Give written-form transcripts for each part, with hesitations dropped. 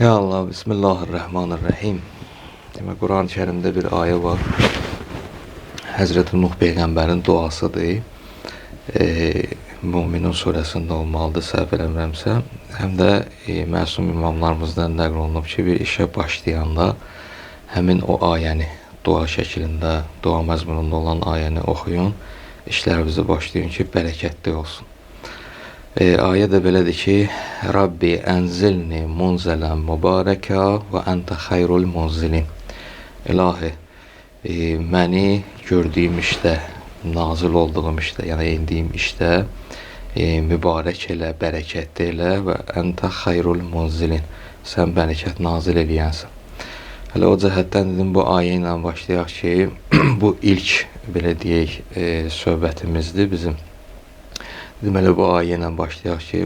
Ya Allah, Bismillahirrahmanirrahim. Demək, Quran-ı Kərimdə bir ayə var. Həzrəti Nuh Peyğəmbərin duasıdır. Müminin surəsində olmalıdır, səhv eləmirəmsə. Həm də məsum imamlarımızdan nəql olunub ki, bir işə başlayanda həmin o ayəni dua şəklində, dua məzmununda olan ayəni oxuyun. İşlərinizi başlayın ki, bərəkətli olsun. Ayə də belədir ki, Rabbi ənzilni munzələn mübarəkə və əntə xayrul munzilin. İlahi, məni gördüyüm işdə, nazil olduğum işdə, yəni indiyim işdə mübarək elə, bərəkətli elə və əntə xayrul munzilin. Sən bərəkət nazil eləyənsən. Hələ o cəhətdən dedim, bu ayə ilə başlayaq ki, bu ilk, belə deyək, söhbətimizdir bizim. Deməli, bu ayə ilə başlayaq ki,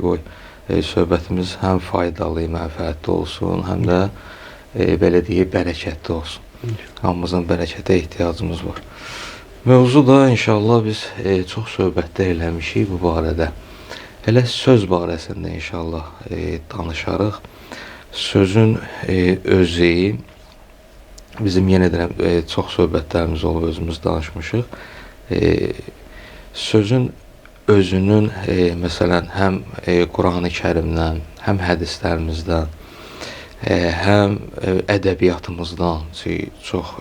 söhbətimiz həm faydalı, mənfəətli olsun, həm də belə deyək, bərəkətli olsun. Hamımızın bərəkətə ehtiyacımız var. Mövzu da inşallah biz çox söhbətlər eləmişik bu barədə. Elə söz barəsində inşallah danışarıq. Sözün özü, bizim yenə deyirəm, çox söhbətlərimiz olub, özümüz danışmışıq. Sözün özünün, məsələn, həm Quran-ı Kərimdən, həm hədislərimizdən, həm ədəbiyyatımızdan çox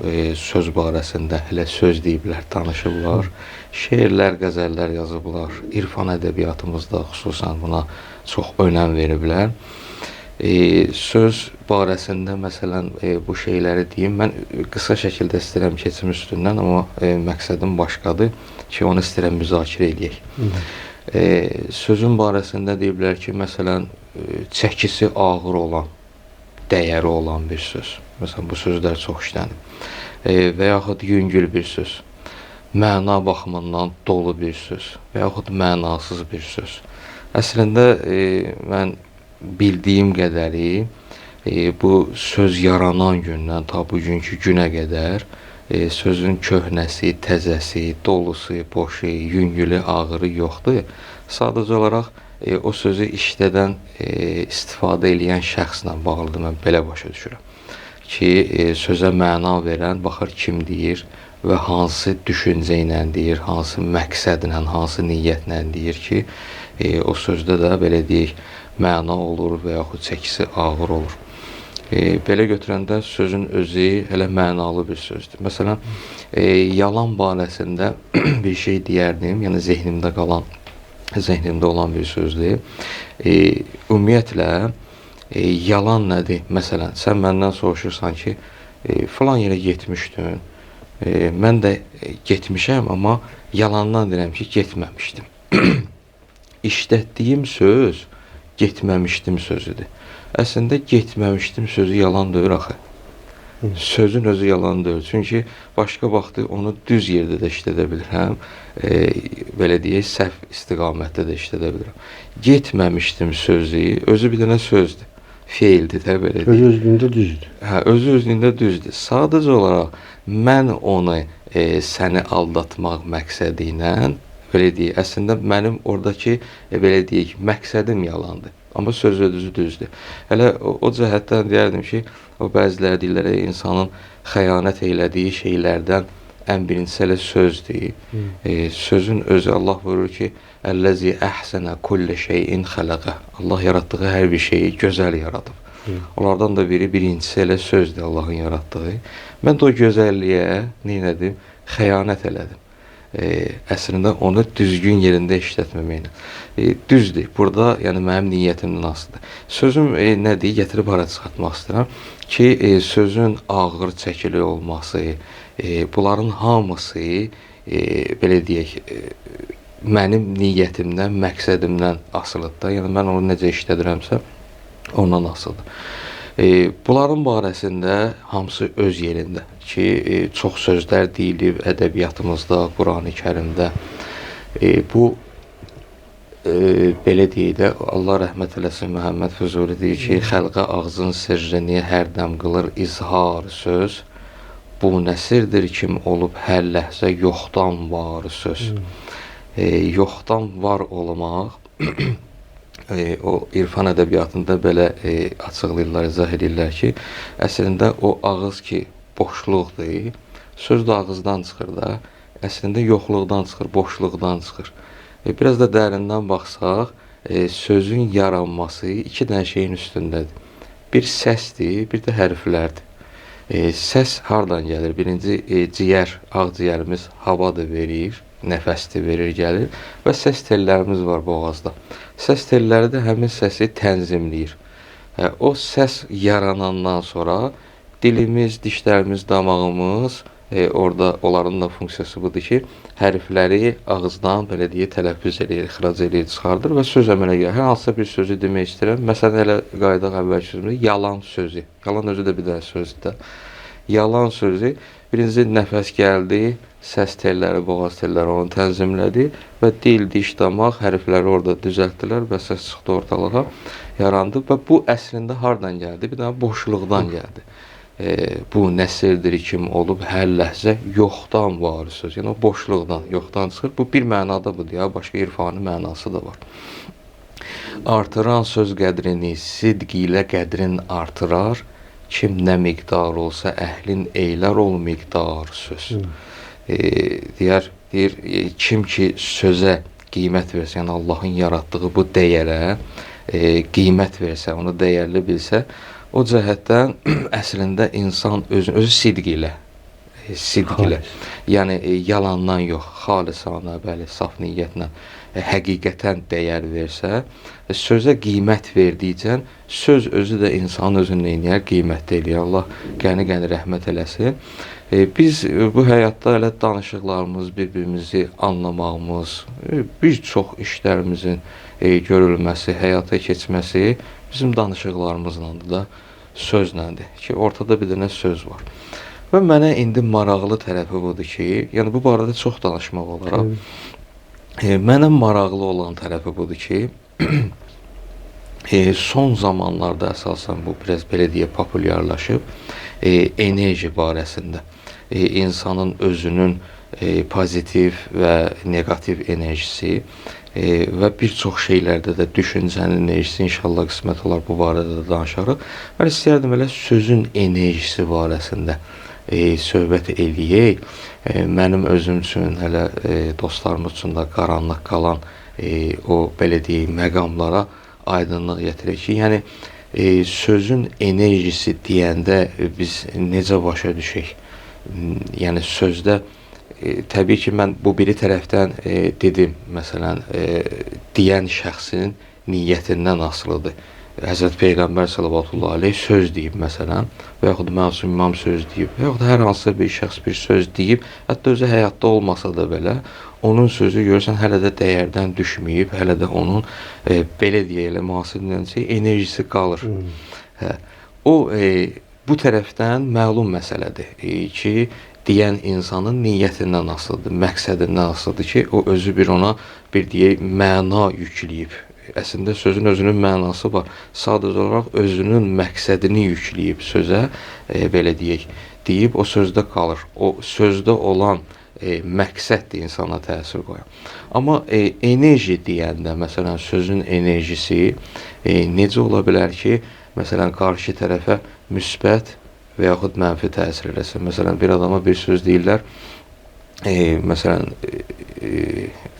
söz barəsində hələ söz deyiblər, danışıblar. Şeirlər, qəzəllər yazıblar. İrfan ədəbiyyatımızda xüsusən buna çox önəm veriblər. Söz barəsində, məsələn, bu şeyləri deyim. Mən qısa şəkildə istəyirəm keçim üstündən, amma məqsədim başqadır ki, onu istəyirəm müzakirə edək. Sözün barəsində deyiblər ki, məsələn, çəkisi ağır olan, dəyəri olan bir söz. Məsələn, bu sözlər çox işlənib. Və yaxud yüngül bir söz, məna baxımından dolu bir söz və yaxud mənasız bir söz. Əslində, mən bildiyim qədəri, bu söz yaranan gündən ta bugünkü günə qədər sözün köhnəsi, təzəsi, dolusu, boşu, yüngülü, ağırı yoxdur. Sadəcə olaraq o sözü işlədən, istifadə edən şəxslə bağlıdır, mən belə başa düşürəm. Ki, sözə məna verən, baxır kim deyir və hansı düşüncə ilə deyir, hansı məqsədlə, hansı niyyətlə deyir ki, o sözdə də belə deyək, məna olur və yaxud çəkisi ağır olur. Belə götürəndə sözün özü elə mənalı bir sözdür. Məsələn, yalan barəsində bir şey deyərdim, yəni zehnimdə olan bir sözdür. Ümumiyyətlə, yalan nədir? Məsələn, sən məndən soruşursan ki, filan yerə getmişdin, mən də getmişəm, amma yalandan deyirəm ki, getməmişdim. İşlətdiyim söz getməmişdim sözüdür. Əslində, getməmişdim sözü yalan deyil axı. Sözün özü yalan deyil. Çünki başqa vaxtı onu düz yerdə də işlədə bilirəm. Belə deyək, səhv istiqamətdə də işlədə bilirəm. Getməmişdim sözü, özü bir dənə sözdür. Feildir də, belə deyək. Özü özlüyündə düzdür. Hə, özü özlüyündə düzdür. Sadəcə olaraq mən onu səni aldatmaq məqsədi ilə, belə deyək, əslində mənim oradakı, belə deyək, məqsədim yalandır. Amma söz özü düzdür. Hələ o cəhətdən deyərdim ki, o bəziləri deyirlər, insanın xəyanət elədiyi şeylərdən ən birincisi elə sözdür. Sözün özü, Allah buyurur ki, Əlləzi əhsənə kulli şeyin xələqə. Allah yaratdığı hər bir şeyi gözəl yaradıb. Onlardan da birincisi elə sözdür Allahın yaratdığı. Mən də o gözəlliyə, neynədim? Xəyanət elədim. Əslində onu düzgün yerində işlətməməklə. Düzdür, burada yəni mənim niyyətimdən asılıdır. Sözüm nədir? Gətirib hara çıxartmaq istəyirəm ki, sözün ağır çəkili olması, bunların hamısı, belə deyək, mənim niyyətimdən, məqsədimdən asılıdır. Yəni mən onu necə işlədirəmsə, ondan asılıdır. Bunların barəsində hamısı öz yerində ki, çox sözlər deyilib ədəbiyyatımızda, Quran-ı Kərimdə. Bu, belə deyək də, Allah rəhmət eləsin, Məhəmməd Füzuli deyir ki, xəlqə ağzın sirrini hərdəm qılır izhar söz. Bu nəsirdir kim olub hər ləhzə yoxdan var söz. Yoxdan var olmaq o irfan ədəbiyyatında belə açıqlayırlar, izah edirlər ki, əslində o ağız ki, boşluqdur, söz də ağızdan çıxır da, əslində yoxluqdan çıxır, boşluqdan çıxır. Biraz da dərindən baxsaq, sözün yaranması iki dənə şeyin üstündədir. Bir səsdir, bir də hərflərdir. Səs hardan gəlir? Birinci, ciyər, ağciyərimiz havadır verir, nəfəsdir verir, gəlir və səs tellərimiz var boğazda. Səs telləri də həmin səsi tənzimləyir. O səs yaranandan sonra dilimiz, dişlərimiz, damağımız, orada onların da funksiyası budur ki, hərfləri ağızdan belə deyə tələffüz edir, ixrac edir, çıxardır və söz əmələ gəlir. Hər hansısa bir sözü demək istəyirəm. Məsələn, elə qayıdaq əvvəlki sözümüzdə, yalan sözü. Yalan özü də bir dənə sözdür də. Yalan sözü, birinci nəfəs gəldi, səs telləri, boğaz telləri onu tənzimlədi və dil, diş, damaq hərfləri orada düzəltdilər və səs çıxdı ortalığa, yarandı və bu əslində hardan gəldi? Bir dənə boşluqdan gəldi. Bu nəsildir kim olub hər ləhzə yoxdan var söz. Yəni o boşluqdan, yoxdan çıxır. Bu bir mənada budur ya, başqa irfani mənası da var. Artıran söz qədrini, sidq ilə qədrin artırar. Kim nə miqdar olsa əhlin eylər ol miqdar söz. Deyir, kim ki sözə qiymət versə, yəni Allahın yaratdığı bu dəyərə qiymət versə, onu dəyərli bilsə, o cəhətdən əslində insan özü sidq ilə, yəni yalandan yox, xalisanə, bəli, saf niyyətlə, həqiqətən dəyər versə, sözə qiymət verdikcə, söz özü də insanın özünü eləyər, qiymətli eləyər. Allah qəni-qəni rəhmət eləsin. Biz bu həyatda elə danışıqlarımız, bir-birimizi anlamağımız, bir çox işlərimizin görülməsi, həyata keçməsi bizim danışıqlarımızlandır da, sözləndir ki, ortada bir dənə söz var. Və mənə indi maraqlı tərəfi budur ki, yəni bu barədə çox danışmaq olar. Mənə maraqlı olan tərəfi budur ki, son zamanlarda əsasən bu biraz belə deyə populyarlaşıb, enerji barəsində. İnsanın özünün pozitiv və negativ enerjisi və bir çox şeylərdə də düşüncənin enerjisi, inşallah qismət olar bu barədə də danışarıq. Mən istəyərdim elə sözün enerjisi barəsində söhbət eləyək. Mənim özüm üçün, hələ dostlarımız üçün də qaranlıq qalan o belə deyək məqamlara aydınlıq gətirək ki, yəni sözün enerjisi deyəndə biz necə başa düşək? Yəni sözdə təbii ki, mən bu biri tərəfdən dedim, məsələn, deyən şəxsin niyyətindən asılıdır. Həzrət Peyğəmbər sallallahu aleyhi söz deyib, məsələn, və yaxud məsum imam söz deyib, və yaxud hər hansısa bir şəxs bir söz deyib, hətta özü həyatda olmasa da belə, onun sözü görürsən, hələ də dəyərdən düşməyib, hələ də onun, belə deyək, müasir enerjisi qalır. O, bu tərəfdən məlum məsələdir ki, deyən insanın niyyətindən asılıdır, məqsədindən asılıdır ki, o özü bir ona bir deyək, məna yükləyib. Əslində sözün özünün mənası var. Sadəcə olaraq özünün məqsədini yükləyib sözə, belə deyək, deyib o sözdə qalır. O sözdə olan məqsəddir insana təsir qoyan. Amma enerji deyəndə, məsələn, sözün enerjisi necə ola bilər ki, məsələn, qarşı tərəfə müsbət və yaxud mənfi təsir eləsin. Məsələn, bir adama bir söz deyirlər, məsələn,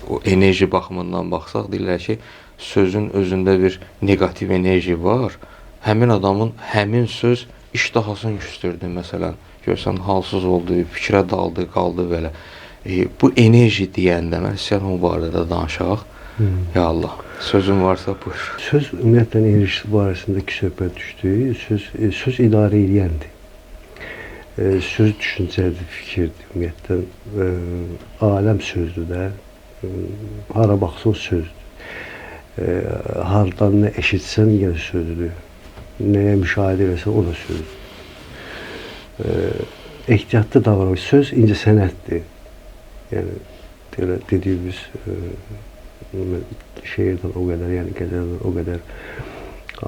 o enerji baxımından baxsaq, deyirlər ki, sözün özündə bir negativ enerji var. Həmin adamın həmin söz iştahasını küstürdü, məsələn. Görsən, halsız oldu, fikrə daldı, qaldı belə. Bu enerji deyəndə, mən istəyirəm o barədə danışaq. Ya Allah, sözün varsa buyur. Söz ümumiyyətlə enerjisi barəsindəki söhbət düşdü. Söz idarə edəndir. Söz düşüncədir, fikirdir, ümumiyyətlə. Aləm sözdür də, hara baxsın sözdür. Hardan nə eşitsən, yenə sözdür. Nəyə müşahidə eləsən, o da sözdür. Ehtiyatlı davranış, söz incəsənətdir. Yəni, dediyimiz şeirdən o qədər, yəni qəzəldən o qədər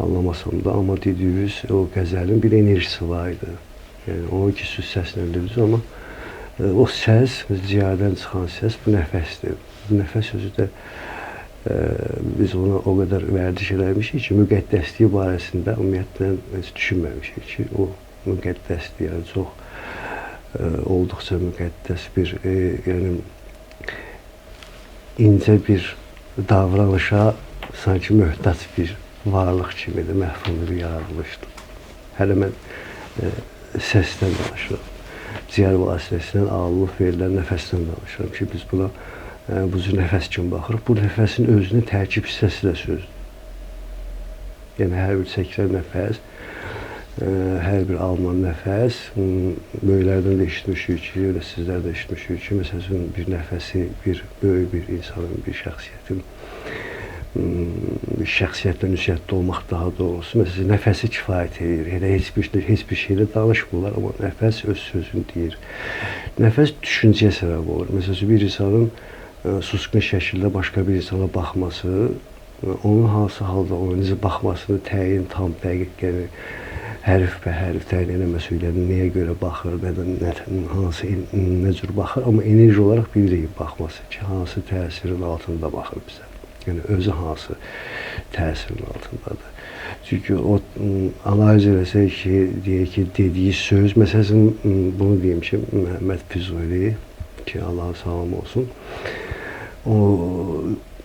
anlamasam da, amma dediyimiz o qəzəlin bir enerjisi var idi. Yəni, onu ki, söz səsləndirir, amma o səs, ciyərdən çıxan səs, bu nəfəsdir. Bu nəfəs sözü də Biz ona o qədər vərdiş eləmişik ki, müqəddəsliyi barəsində ümumiyyətlə heç düşünməmişik ki, o müqəddəsdir, yəni çox olduqca müqəddəs bir, yəni incə bir davranışa sanki möhtac bir varlıq kimi də məhfum bir yaradılmışdı. Hələ mən səsdən danışıram. Ciyər vasitəsindən ağlılıq verilən nəfəsdən danışıram ki, biz buna bu cür nəfəs kimi baxırıq. Bu nəfəsin özünün tərkib hissəsi də sözdür. Yəni, hər bir çəkilən nəfəs, hər bir alınan nəfəs, böyüklərdən də eşitmişik ki, öyle sizlər də eşitmişik ki, məsələn, bir nəfəsi, bir böyük bir insanın, bir şəxsiyyətin, şəxsiyyətlə ünsiyyətdə olmaq daha doğrusu, məsələn, nəfəsi kifayət edir. Elə heç bir şeylə danışmırlar, amma nəfəs öz sözünü deyir. Nəfəs düşüncəyə səbəb olur. Məsələn, bir insanın susqun şəkildə başqa bir insana baxması, onun hansı halda ona necə baxmasını təyin, tam dəqiq, yəni hərf təyin eləməsi ilə nəyə görə baxır, nə cür baxır, amma enerji olaraq bilirik baxması ki, hansı təsirin altında baxır bizə. Yəni, özü hansı təsirin altındadır. Çünki o analiz eləsək ki, deyək ki, dediyi söz, məsələn, bunu deyim ki, Məhəmməd Füzuli, ki, Allah salam olsun,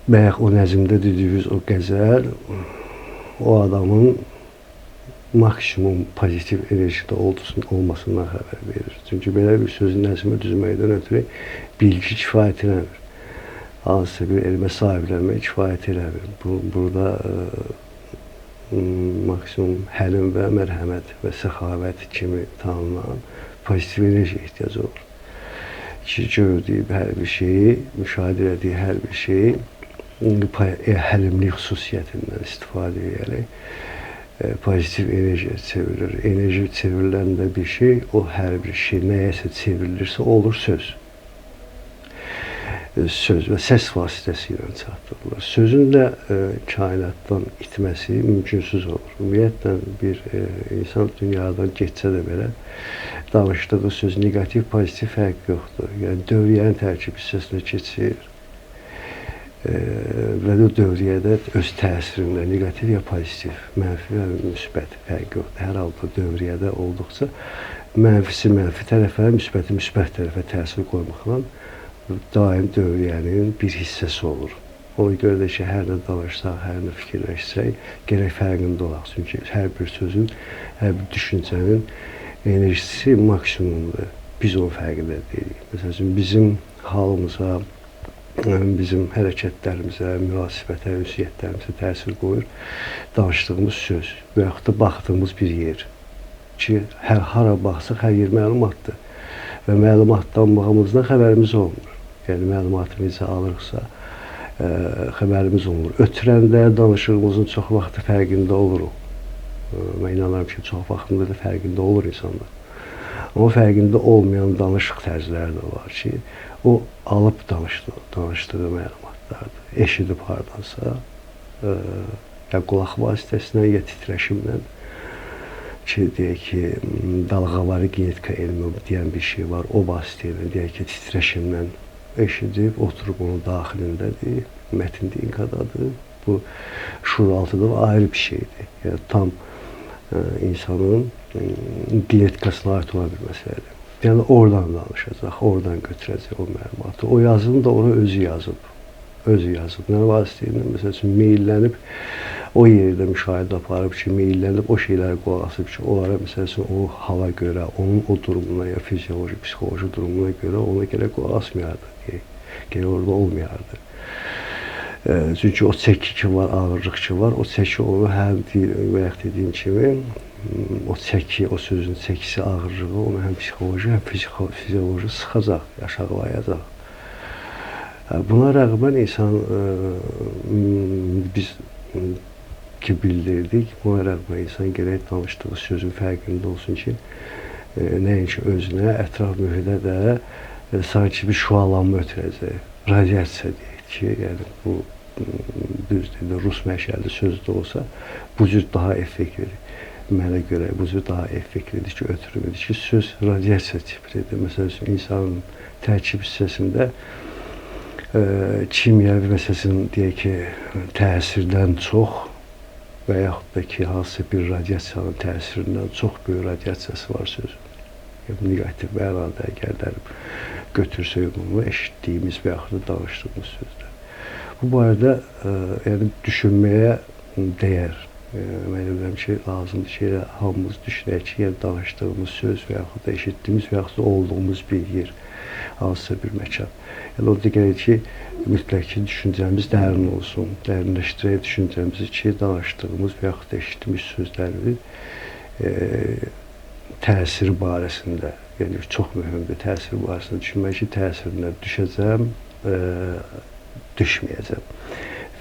bəyək o nəzimdə dediyimiz o qəzəl, o adamın maksimum pozitiv enerjide olmasından xəbər verir. Çünki belə bir sözün nəzmə düzməkdən ötürü bilgi kifayət eləmir. Hansısa bir elmə sahiblənmək kifayət eləmir. Burada maksimum həlim və mərhəmət və səxavət kimi tanınan pozitiv enerji ehtiyacı olur. Ki, gördüyü hər bir şeyi, müşahidə etdiyi hər bir şeyi həlimlik xüsusiyyətindən istifadə edərək pozitiv enerjiyə çevrilir. Enerji çevriləndə bir şey, o hər bir şey nəyəsə çevrilirsə, olur söz. Söz və səs vasitəsilə çatdırılır. Sözün də kainatdan itməsi mümkünsüz olur. Ümumiyyətlə, bir insan dünyadan geçsə də belə, danışdığı söz negativ, pozitiv fərq yoxdur. Yəni, dövriyyənin tərkib hissəsinə keçir və o dövriyyədə öz təsirində negativ ya pozitiv, mənfi və müsbət fərq yoxdur. Hər halda dövriyyədə olduqca mənfisi mənfi tərəfə, müsbəti müsbət tərəfə təsir qoymaqla daim dövriyyənin bir hissəsi olur. Ona görə də ki, hər nə danışsaq, hər nə fikirləşsək, gərək fərqində olaq. Çünki hər bir sözün, hər bir düşüncənin enerjisi maksimumdur. Biz onun fərqində deyilik. Məsələn, bizim halımıza, bizim hərəkətlərimizə, münasibətə, ünsiyyətlərimizə təsir qoyur danışdığımız söz və yaxud da baxdığımız bir yer ki, hara baxsaq, hər yer məlumatdır və məlumatlanmağımızdan xəbərimiz olmur. Yəni, məlumatı necə alırıqsa, xəbərimiz olmur. Ötürəndə danışığımızın çox vaxtı fərqində oluruq. Mən inanıram ki, çox vaxtında da fərqində olur insanlar. Amma fərqində olmayan danışıq tərzləri də var ki, o alıb danışdığı məlumatlardır. Eşidib hardansa, ya qulaq vasitəsindən, ya titrəşimlə ki, deyək ki, dalğavari genetika elmi deyən bir şey var, o vasitəsilə, deyək ki, titrəşimlə eşidib, oturub onun daxilindədir, mətində inkadadır. Bu, şuuraltıda ayrı bir şeydir. Yəni, tam insanın genetikasına ait olan bir məsələdir. Yəni, oradan danışacaq, oradan götürəcək o məlumatı. O yazını da ona özü yazıb. Özü yazıb. Nə vasitəsilə, məsəl üçün, meyillənib, o yerdə müşahidə aparıb ki, meyillənib, o şeylərə qulaq asıb ki, onlara, məsəl üçün, o hala görə, onun o durumuna, ya fizioloji, psixoloji durumuna görə ona görə qulaq asmayardı, görə orada olmayardı. Çünki o çəki ki var, ağırlıq ki var, o çəki onu həm bayaq dediyim kimi, o çəki, o sözün çəkisi, ağırlığı onu həm psixoloji, həm fizioloji sıxacaq, aşağılayacaq. Buna rəğmən insan, biz ki bildirdik, buna rəğmən insan gərək danışdığı sözün fərqində olsun ki, nəinki özünə, ətraf mühidə də sanki bir şualanma ötürəcək, radiasiya deyək ki, yəni bu düzdür, rus mənşəli söz də olsa, bu cür daha effektivdir. Mənə görə bu cür daha effektivdir ki, ötürümüdür ki, söz radiasiya tipridir. Məsələn, insanın tərkib hissəsində kimyəvi məsələn deyək ki, təsirdən çox və yaxud da ki, hansısa bir radiasiyanın təsirindən çox böyük radiasiyası var sözün. Yəni, negativ mənada əgər götürsək bunu, eşitdiyimiz və yaxud da danışdığımız sözlər. Bu barədə yəni, düşünməyə dəyər. Mən bilirəm ki, lazımdır ki, hamımız düşünək ki, yəni, danışdığımız söz və yaxud da eşitdiyimiz və yaxud da olduğumuz bir yer, hansısa bir məkan. Yəni, o deyək ki, mütləq ki, düşüncəmiz dərin olsun, dərinləşdirək düşüncəmizi ki, danışdığımız və yaxud da eşitdiyimiz sözlərin təsiri barəsində, yəni çox mühümdür təsir barəsində düşünmək ki, təsirinə düşəcəm, düşməyəcəm.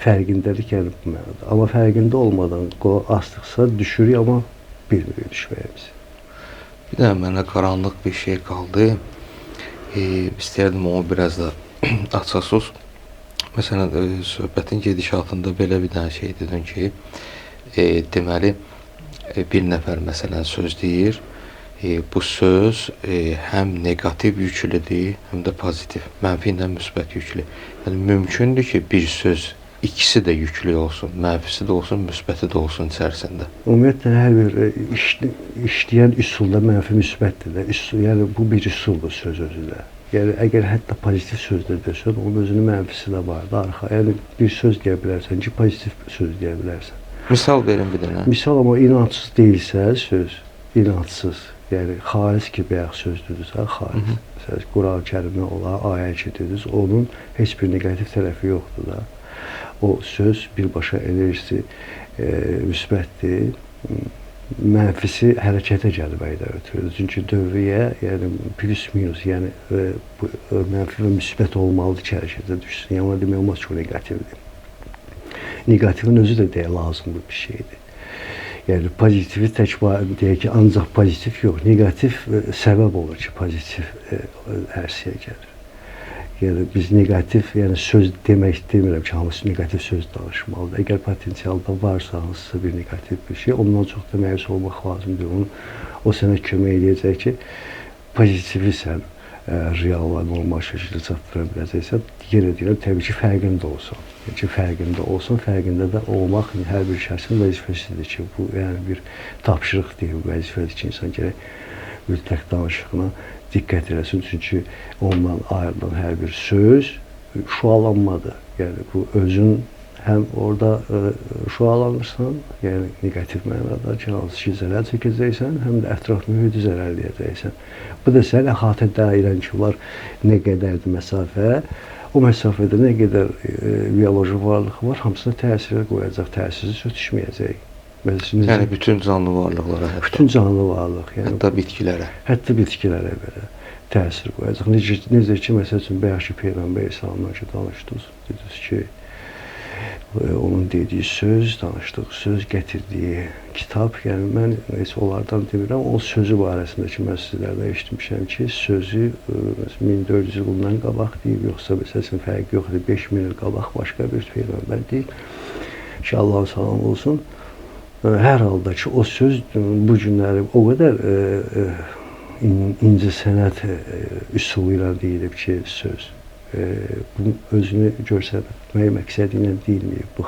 Fərqindəlik yəni bu mənada. Amma fərqində olmadan astıqsa düşürük, amma bilmirik düşməyimizi. Bir də mənə qaranlıq bir şey qaldı. İstəyərdim onu biraz da açasız. Məsələn, söhbətin gedişatında belə bir dənə şey dedin ki, deməli, bir nəfər məsələn söz deyir, bu söz həm negativ yüklüdür, həm də pozitiv, mənfi ilə müsbət yüklü. Yəni, mümkündür ki, bir söz ikisi də yüklü olsun, mənfisi də olsun, müsbəti də olsun içərisində. Ümumiyyətlə, hər bir işləyən üsulda mənfi müsbətdir də. Yəni, bu bir üsuldur söz özü də. Yəni, əgər hətta pozitiv sözlər desən, onun özünün mənfisi də var da, arxa. Yəni, bir söz deyə bilərsən ki, pozitiv söz deyə bilərsən. Misal verin bir dənə. Misal, amma inançsız deyilsə, söz, inançsız, yəni, xalis ki, bəyək sözdürsə, xalis. Məsələn, Quran-ı Kərimdə olan ayə ki, dediniz, onun heç bir negativ tərəfi yoxdur da. O söz birbaşa enerjisi müsbətdir, mənfisi hərəkətə gəlməkdə ötürüdür. Çünki dövriyyə, yəni plus-minus, yəni mənfi və müsbət olmalıdır ki, hərəkətə düşsün. Yəni, ona demək olmaz ki, o negativdir. Negativin özü də deyə lazımlı bir şeydir. Yəni, pozitivi tək deyək ki, ancaq pozitiv yox, negativ səbəb olur ki, pozitiv ərsiyə gəlir. Yəni, biz negativ, yəni söz demək demirəm ki, hamısı negativ söz danışmalıdır. Əgər potensialda varsa hansısa bir negativ bir şey, ondan çox da məyus olmaq lazımdır. O sənə kömək edəcək ki, pozitivi sən real və normal şəkildə çatdıra biləcəksən. Yenə deyirəm, təbii ki, fərqində olsun. Yəni ki, fərqində olsun, fərqində də olmaq hər bir şəxsin vəzifəsidir ki, bu yəni bir tapşırıq deyil, vəzifədir ki, insan gərək mütləq danışığına diqqət eləsin, çünki ondan ayrılan hər bir söz şualanmadır. Yəni, bu özün həm orada şualanırsan, yəni negativ mənada ki, hansı ki, zərər çəkəcəksən, həm də ətraf mühiti zərərləyəcəksən. Bu da sən əhatə dairən ki, var nə qədərdir məsafə, o məsafədə nə qədər bioloji varlıq var, hamısına təsir qoyacaq, təsirsiz ötüşməyəcək. Yəni, bütün canlı varlıqlara hətta. Bütün canlı varlıq. Yəni, hətta bitkilərə. Hətta bitkilərə belə təsir qoyacaq. Necə ki, məsəl üçün, bayaq ki, Peyğəmbər İsa'ndan ki, danışdınız. Dediniz ki, onun dediyi söz, danışdığı söz, gətirdiyi kitab. Yəni, mən heç onlardan demirəm, o sözü barəsində ki, mən sizlərdən eşitmişəm ki, sözü 1400 il bundan qabaq deyib, yoxsa məsələn, fərq yoxdur, 5000 il qabaq başqa bir Peyğəmbər deyib. Ki, Allah'a salam olsun. Hər halda ki, o söz bu günləri o qədər incə sənət üsulu ilə deyilib ki, söz. Bu özünü göstərmək məqsədi ilə deyilməyib. Bu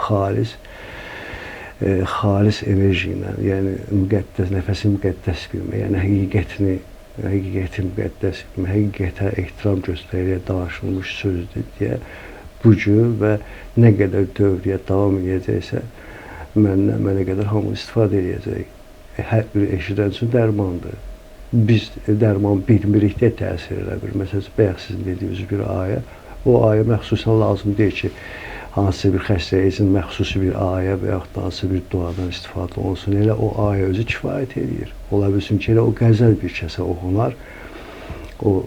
xalis enerji ilə, yəni müqəddəs, nəfəsi müqəddəs bilmək, yəni həqiqəti müqəddəs bilmək, həqiqətə ehtiram göstərərək danışılmış sözdür deyə bu gün və nə qədər dövriyyə davam edəcəksə, mənə qədər hamı istifadə edəcək. Hər bir eşidən üçün dərmandır. Biz dərman bilmirik deyə təsir eləmir. Məsələn, bayaq sizin dediyiniz bir ayə, o ayə məxsusən lazım deyil ki, hansısa bir xəstəyə üçün məxsusi bir ayə və yaxud da hansısa bir duadan istifadə olsun. Elə o ayə özü kifayət edir. Ola bilsin ki, elə o qəzəl bir kəsə oxunar, o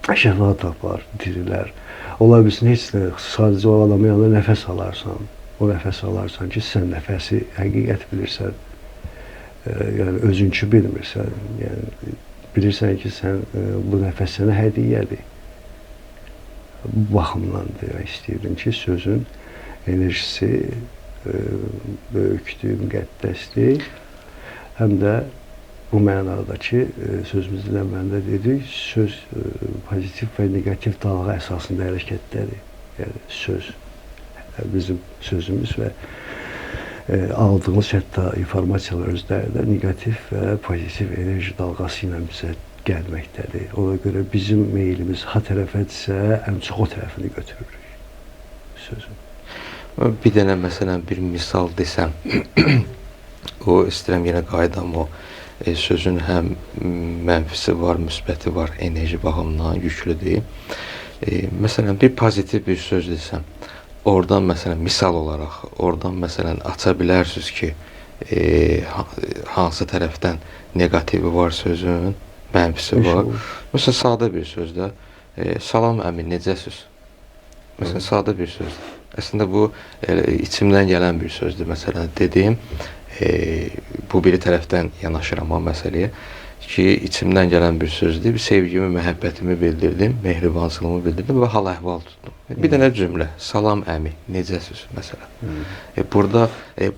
şəfa tapar, dirilər. Ola bilsin, heç nə, sadəcə o adamın yanında nəfəs alarsan. O nəfəs alarsan ki, sən nəfəsi həqiqət bilirsən, yəni özünkü bilmirsən, yəni bilirsən ki, sən bu nəfəs sənə hədiyyədir. Bu baxımdan demək istəyirdim ki, sözün enerjisi böyükdür, müqəddəsdir, həm də bu mənada ki, sözümüzün əvvəlində dedik, söz pozitiv və negativ dalğa əsasında hərəkətdədir. Yəni söz, bizim sözümüz və aldığımız hətta informasiyalar özləri də neqativ və pozitiv enerji dalğası ilə bizə gəlməkdədir. Ona görə bizim meylimiz ha tərəfədirsə, ən çox o tərəfini götürürük sözün. Bir dənə məsələn bir misal desəm, o istəyirəm yenə qaydam o sözün həm mənfisi var, müsbəti var, enerji baxımından yüklüdür. Məsələn bir pozitiv bir söz desəm, oradan məsələn misal olaraq, oradan məsələn aça bilərsiniz ki, hansı tərəfdən negativi var sözün, mənfisi var. Məsələn sadə bir sözdə, salam əmi, necəsiz? Məsələn sadə bir sözdür. Əslində bu içimdən gələn bir sözdür. Məsələn dediyim, bu biri tərəfdən yanaşıram o məsələyə ki, içimdən gələn bir sözdür. Bir sevgimi, məhəbbətimi bildirdim, mehribançılığımı bildirdim və hal-əhval tutdum. Bir dənə cümlə, salam əmi, necəsiz məsələn. Burada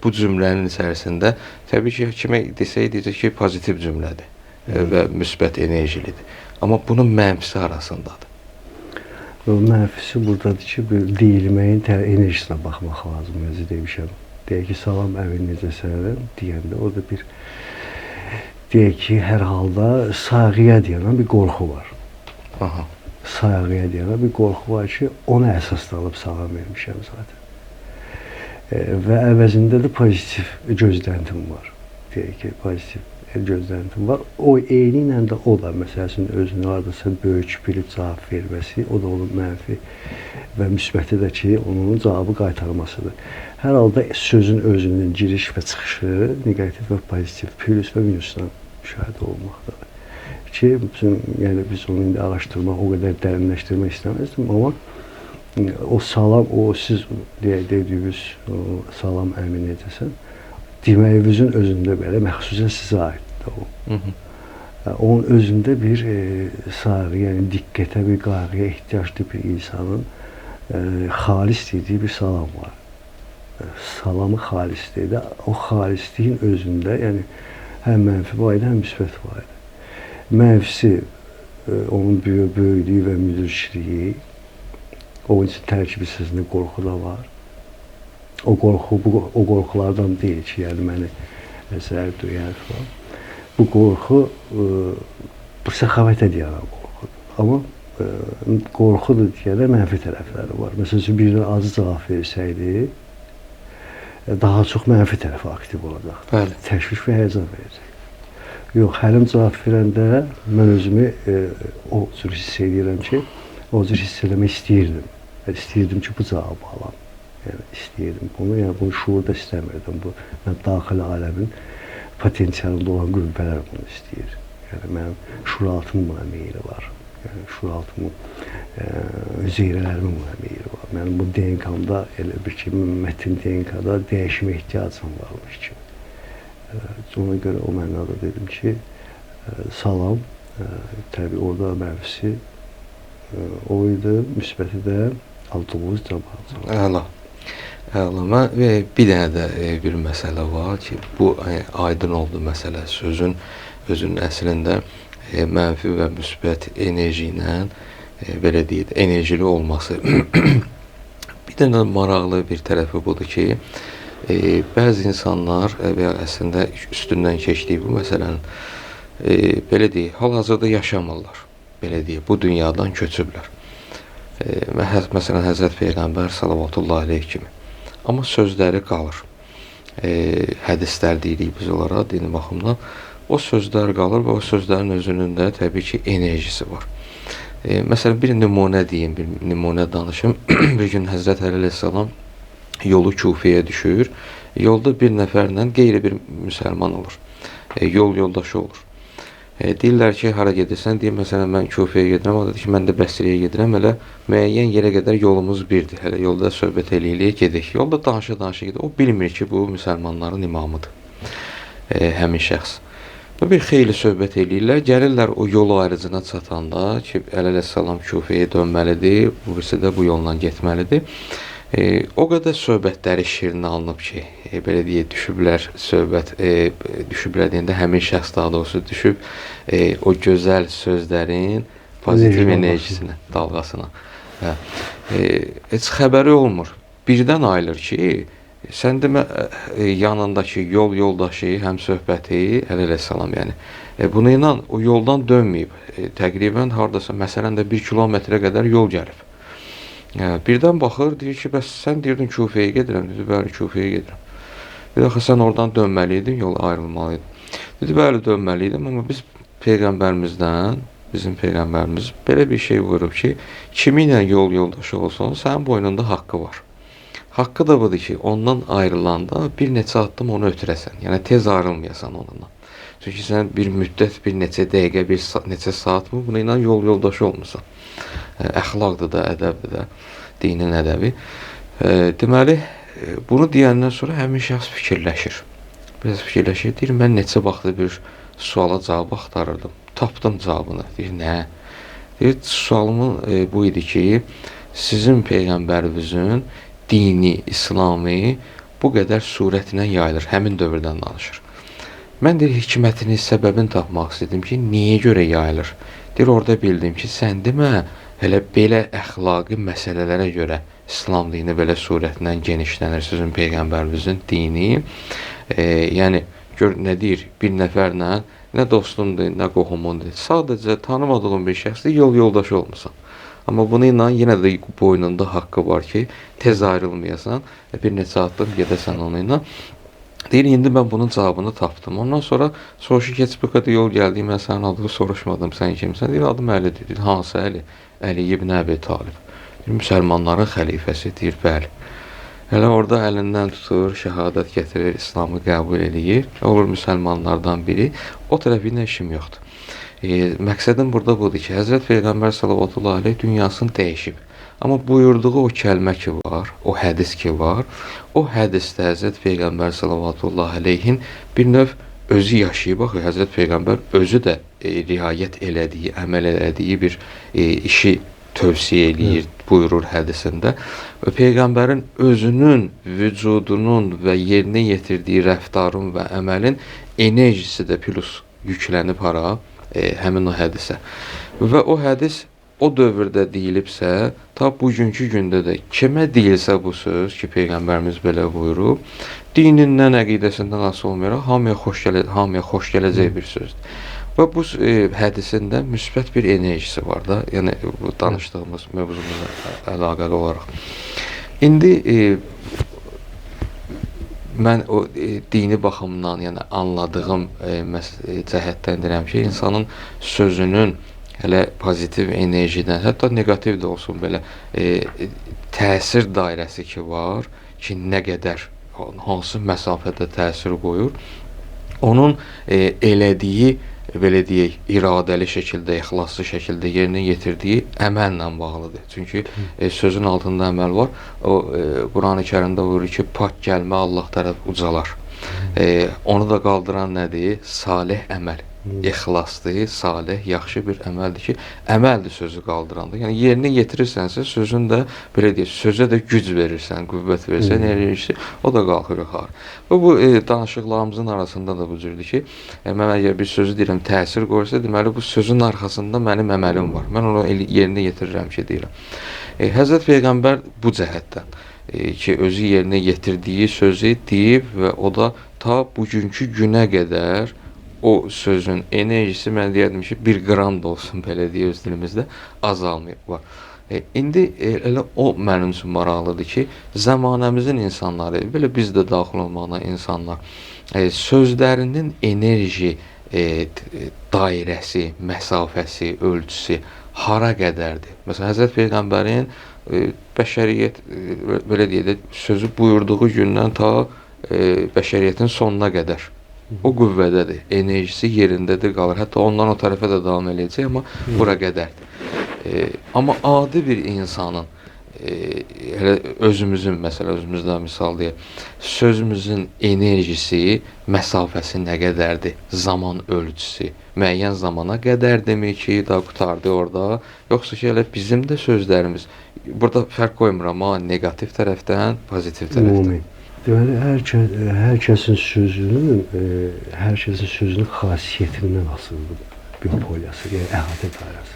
bu cümlənin içərisində təbii ki, kimə desək deyəcək ki, pozitiv cümlədir və müsbət enerjilidir. Amma bunun mənfisi arasındadır. Mənfisi buradadır ki, deyilməyin enerjisinə baxmaq lazım, özü demişəm. Deyək ki, salam əmin necəsən deyəndə, orada bir, deyək ki, hər halda sayğıya deyənə bir qorxu var. Aha. Sayğıya deyənə bir qorxu var ki, ona əsaslanıb salam vermişəm zaten. Və əvəzində də pozitiv gözləntim var. Deyək ki, pozitiv gözləntim var. O eyni ilə də o da məsələsinin özünü hardasa böyük bilib cavab verməsi, o da onun mənfi və müsbəti də ki, onun cavabı qaytarmasıdır. Hər halda sözün özünün giriş və çıxışı negativ və pozitiv, plus və minusdan müşahidə olunmaqdadır. Ki, yəni biz onu indi araşdırmaq, o qədər dərinləşdirmək istəməzdim, amma o salam, o siz dediyiniz salam əmin necəsən, deməyinizin özündə belə məxsusən sizə aiddir o. Onun özündə bir sayğı, yəni diqqətə, bir qayğıya ehtiyaclı bir insanın xalis dediyi bir salam var. Salamı xalis deyir. O xalisliyin özündə, yəni həm mənfi var idi, həm müsbət var idi. Mənfisi onun böyüklüyü və müdrikliyi, onun üçün tərkibi sözündə qorxu da var. O qorxulardan deyil ki, yəni məni zərər duyar falan. Bu qorxu, bu səxavətə deyilən qorxudur. Amma qorxudur deyəndə mənfi tərəfləri var. Məsələn, birinin acı cavab versəydi, daha çox mənfi tərəfi aktiv olacaq. Bəli. Təşviş və həyəcan verəcək. Yox, həlim cavab verəndə mən özümü o cür hiss edirəm ki, o cür hiss eləmək istəyirdim. İstəyirdim ki, bu cavabı alam. Yəni, istəyirdim bunu, yəni bunu şuurda istəmirdim. Bu, daxili aləmin potensialında olan qüvvələr bunu istəyir. Yəni, mənim şuuraltımın buna meyili var. Yəni, şuuraltımın zeyrələrimin buna meyili var. Mənim bu DNK-mda, elə bir ki, mətin DNK-da dəyişmə ehtiyacım varmış ki. Ona görə o mənada dedim ki, salam, təbii orada mənfisi o idi, müsbəti də aldığımız cavab. Əla. Əla. Bir dənə də bir məsələ var ki, bu aydın oldu məsələ. Sözün özünün əslində mənfi və müsbət enerji ilə belə deyək, enerjili olması. Bir dənə maraqlı bir tərəfi budur ki, bəzi insanlar və əslində üstündən keçdiyi bu məsələnin belə deyək, hal-hazırda yaşamırlar. Belə deyək, bu dünyadan köçüblər. Məsələn, Həzrət Peyğəmbər sallallahu aleyhi kimi. Amma sözləri qalır. Hədislər deyirik biz onlara, dini baxımdan. O sözlər qalır və o sözlərin özünün də təbii ki, enerjisi var. Məsələn, bir nümunə deyim, bir nümunə danışım. Bir gün Həzrət Əli əleyhissalam yolu Kufəyə düşür. Yolda bir nəfərlə qeyri bir müsəlman olur. Yol yoldaşı olur. Deyirlər ki, hara gedirsən? Deyir, məsələn, mən Kufəyə gedirəm. O da deyir ki, mən də Bəsriyə gedirəm. Elə müəyyən yerə qədər yolumuz birdir. Hələ yolda söhbət eləyirik, gedik. Yolda danışa-danışa gedir. O bilmir ki, bu müsəlmanların imamıdır. Həmin şəxs. Və bir xeyli söhbət eləyirlər. Gəlirlər o yol ayrıcına çatanda ki, Əli əleyhissalam Kufəyə dönməlidir. Bu birisi də bu yolla getməlidir. O qədər söhbətləri şirinə alınıb ki, belə deyək, düşüblər söhbət, düşüblər deyəndə həmin şəxs daha doğrusu düşüb o gözəl sözlərin pozitiv enerjisinə, dalğasına. Hə. Heç xəbəri olmur. Birdən ayılır ki, sən demə yanındakı yol yoldaşı, həmsöhbəti, əleyhissalam yəni. Bununla o yoldan dönməyib. Təqribən hardasa məsələn də 1 kilometrə qədər yol gəlib. Birdən baxır, deyir ki, bəs sən deyirdin Kufəyə gedirəm. Dedi, bəli, Kufəyə gedirəm. Dedi, axı sən oradan dönməli idin, yol ayrılmalı idin. Dedi, bəli, dönməli idim, amma bizim Peyğəmbərimiz belə bir şey buyurub ki, kiminlə yol yoldaşı olsun, sənin boynunda haqqı var. Haqqı da budur ki, ondan ayrılanda bir neçə addım onu ötürəsən. Yəni, tez ayrılmayasan onunla. Çünki sən bir müddət, bir neçə dəqiqə, bir neçə saat mı, bununla yol yoldaşı olmursan. Əxlaqdır da, ədəbdir də, dinin ədəbi. Deməli, bunu deyəndən sonra həmin şəxs fikirləşir. Biraz fikirləşir, deyir, mən neçə vaxtı bir suala cavab axtarırdım. Tapdım cavabını. Deyir, nə? Deyir, sualımın bu idi ki, sizin Peyğəmbərinizin dini, İslami bu qədər surətlə yayılır, həmin dövrdən danışır. Mən deyir, hikmətini, səbəbini tapmaq istedim ki, niyə görə yayılır? Deyir, orada bildim ki, sən demə, elə belə əxlaqi məsələlərə görə İslam dini belə surətlə genişlənir, sizin Peyğəmbərinizin dini. Yəni, gör, nə deyir, bir nəfərlə nə dostundur, nə qohumundur. Sadəcə tanımadığın bir şəxslə yol yoldaşı olmuşsan. Amma bununla yenə də boynunda haqqı var ki, tez ayrılmayasan, bir neçə addım gedəsən onunla. Deyir, indi mən bunun cavabını tapdım. Ondan sonra soruşur ki, heç bu qədər yol gəldi, mən sənin adını soruşmadım, sən kimsən? Deyir, adım Əlidir. Deyir, hansı Əli? Əli ibn Əbi Talib. Deyir, müsəlmanların xəlifəsi. Deyir, bəli. Hələ orada əlindən tutur, şəhadət gətirir, İslamı qəbul edir. Olur müsəlmanlardan biri. O tərəfi ilə işim yoxdur. Məqsədim burada budur ki, Həzrət Peyğəmbər sallallahu aleyhi dünyasını dəyişib. Amma buyurduğu o kəlmə ki var, o hədis ki var, o hədisdə Həzrət Peyğəmbər sallallahu aleyhin bir növ özü yaşayıb, baxı, Həzrət Peyğəmbər özü də riayət elədiyi, əməl elədiyi bir işi tövsiyə eləyir, buyurur hədisində. Və Peyğəmbərin özünün, vücudunun və yerinə yetirdiyi rəftarın və əməlin enerjisi də plus yüklənib hara? Həmin o hədisə. Və o hədis o dövrdə deyilibsə, ta bugünkü gündə də kimə deyilsə bu söz ki, Peyğəmbərimiz belə buyurub, dinindən, əqidəsindən asılı olmayaraq hamıya xoş gələcək bir sözdür. Və bu hədisində müsbət bir enerjisi var da, yəni bu danışdığımız mövzumuza əlaqəli olaraq. İndi mən o dini baxımdan, yəni anladığım cəhətdən deyirəm ki, insanın sözünün hələ pozitiv enerjidən, hətta negativ də olsun belə təsir dairəsi ki var, ki nə qədər, hansı məsafədə təsir qoyur, onun elədiyi, belə deyək, iradəli şəkildə, ixlaslı şəkildə yerinə yetirdiyi əməllə bağlıdır. Çünki sözün altında əməl var. O Qurani Kərimdə buyurur ki, pak gəlmə Allah tərəf ucalar. Onu da qaldıran nədir? Salih əməl. İxlaslı, salih, yaxşı bir əməldir ki, əməldir sözü qaldırandır. Yəni yerinə yetirirsənsə, sözün də belə deyək, sözə də güc verirsən, qüvvət verirsən, enerjisi, o da qalxır yuxarı. Və bu danışıqlarımızın arasında da bu cürdür ki, mən əgər bir sözü deyirəm, təsir qoyursa, deməli bu sözün arxasında mənim əməlim var. Mən onu yerinə yetirirəm ki, deyirəm. Həzrət Peyğəmbər bu cəhətdən ki, özü yerinə yetirdiyi sözü deyib və o da ta bugünkü günə qədər o sözün enerjisi, mən deyərdim ki, 1 qram da olsun, belə deyə öz dilimizdə azalmayıb var. İndi elə o mənim üçün maraqlıdır ki, zamanəmizin insanları, belə biz də daxil olmaqla insanlar, sözlərinin enerji dairəsi, məsafəsi, ölçüsü hara qədərdir? Məsələn, Həzrət Peyğəmbərin bəşəriyyət, belə deyək, sözü buyurduğu gündən ta bəşəriyyətin sonuna qədər o qüvvədədir, enerjisi yerindədir, qalır. Hətta ondan o tərəfə də davam edəcək, amma bura qədərdir. Amma adi bir insanın, özümüzün, məsələ özümüzdən misal deyək, sözümüzün enerjisi, məsafəsi nə qədərdir, zaman ölçüsü, müəyyən zamana qədərdirmi ki, da qutardı orada, yoxsa ki, elə bizim də sözlərimiz, burada fərq qoymuram, amma negativ tərəfdən, pozitiv tərəfdən. Deməli, hər kəsin sözünün xasiyyətindən asılıdır. biopoliyası, yəni əhatə dairəsi.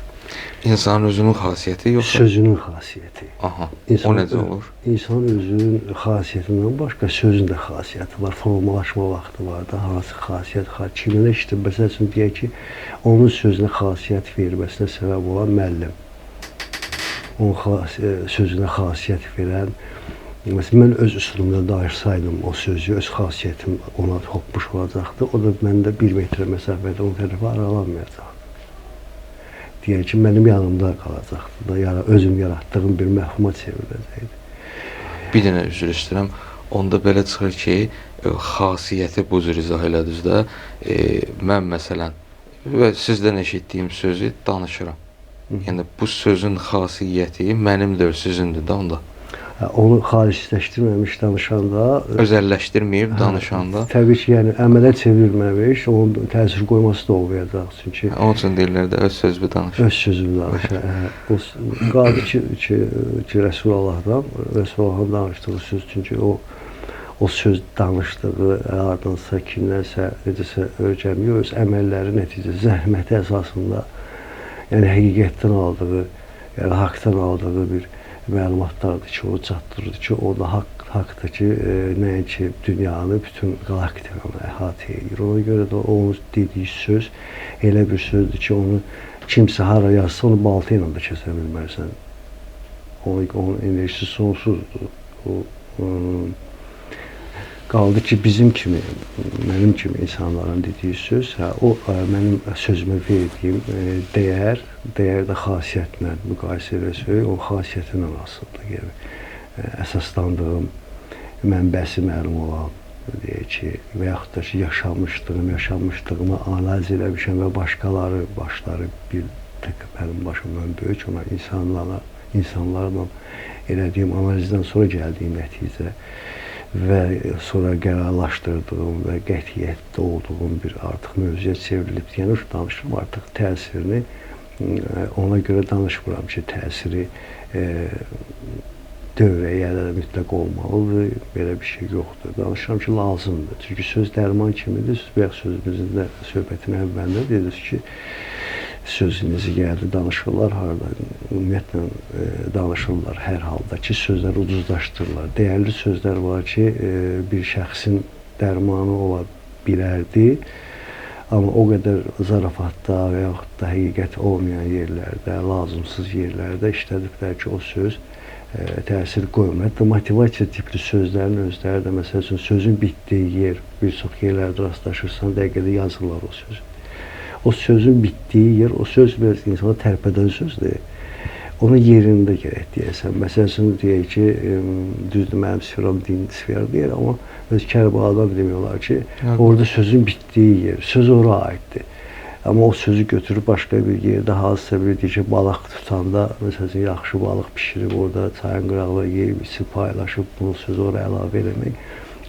İnsanın özünün xasiyyəti yoxsa? Sözünün xasiyyəti. Aha. O necə olur? İnsan özünün xasiyyətindən başqa sözün də xasiyyəti var. Formalaşma vaxtı var da, hansı xasiyyət, kimin eşitib, məsəl üçün deyək ki, onun sözünə xasiyyət verməsinə səbəb olan müəllim. Onun sözünə xasiyyət verən, məsələn, mən öz üslubumda danışsaydım, o sözü, öz xasiyyətim ona hopmuş olacaqdı. O da məndə 1 metr məsafədə onun tərəfə aralanmayacaq. Deyək ki, mənim yanımda qalacaqdı da, yəni özüm yaratdığım bir məhfuma çevriləcəkdi. Bir dənə üzr istəyirəm. Onda belə çıxır ki, xasiyyəti bu cür izah elədiniz də, mən məsələn və sizdən eşitdiyim sözü danışıram. Yəni bu sözün xasiyyəti mənim deyil, sizindir də onda. Onu xaricləşdirməmiş danışanda, özəlləşdirməyib danışanda. Təbii ki, yəni əmələ çevrilməmiş, onun təsir qoyması da olmayacaq. Çünki onun üçün deyirlər də öz sözü danışır. Öz sözü danışır. Qaldı ki, Rəsulullahdan danışdığı söz, çünki o söz danışdığı, hardansa, kimdənsə, necəsə öyrənmiyor, öz əməlləri nəticəsi, zəhməti əsasında, yəni həqiqətdən aldığı, yəni haqdan aldığı bir məlumatlardır ki, o çatdırır ki, o da haqdır ki, nəinki dünyanı, bütün qalaktikanı əhatə edir. Ona görə də onun dediyi söz elə bir sözdür ki, onu kimsə hara yazsa, onu balta ilə də kəsə bilmərsən. Onun enerjisi sonsuzdur. Qaldı ki, bizim kimi, mənim kimi insanların dediyi söz, o mənim sözümə verdiyim dəyər də xasiyyətlə müqayisə eləsək, o xasiyyətindən asılıdır. Yəni, əsaslandığım, mənbəsi məlum olan, deyək ki, və yaxud da ki, yaşamışlığımı analiz eləmişəm və başları bir tık mənim başımdan böyük olan insanlarla elədiyim analizdən sonra gəldiyim nəticə və sonra qərarlaşdırdığım və qətiyyətli olduğum bir artıq mövzuya çevrilib. Yəni, danışım artıq təsirini, ona görə danışmıram ki, təsiri dövrəyə də mütləq olmalıdır, belə bir şey yoxdur. Danışıram ki, lazımdır. Çünki söz dərman kimidir və sözümüzün də söhbətin əvvəlində dediniz ki, sözünüzü gəldi, danışırlar harada, ümumiyyətlə danışırlar hər halda ki, sözlər ucuzlaşdırırlar. Dəyərli sözlər var ki, bir şəxsin dərmanı ola bilərdi, amma o qədər zarafatda və yaxud da həqiqət olmayan yerlərdə, lazımsız yerlərdə işlədiblər ki, o söz təsir qoymur. Hətta motivasiya tipli sözlərin özləri də, məsəl üçün, sözün bitdiyi yer, bir çox yerlərdə rastlaşırsan, dəqiqədə yazırlar o sözü. O sözün bitdiyi yer, o söz biraz insana tərpədən sözdür. Onun yerində gərək deyəsən. Məsəl üçün, deyək ki, düzdür, mənim sferam din sfera deyir, amma öz Kərbəladan demiyorlar ki, orada sözün bitdiyi yer, söz ora aiddir. Amma o sözü götürüb başqa bir yerdə, hansısa bir deyək ki, balıq tutanda, məsəl üçün, yaxşı balıq pişirib, orada çayın qırağına yeyib, içib, paylaşıb, bunu sözü oraya əlavə eləmək,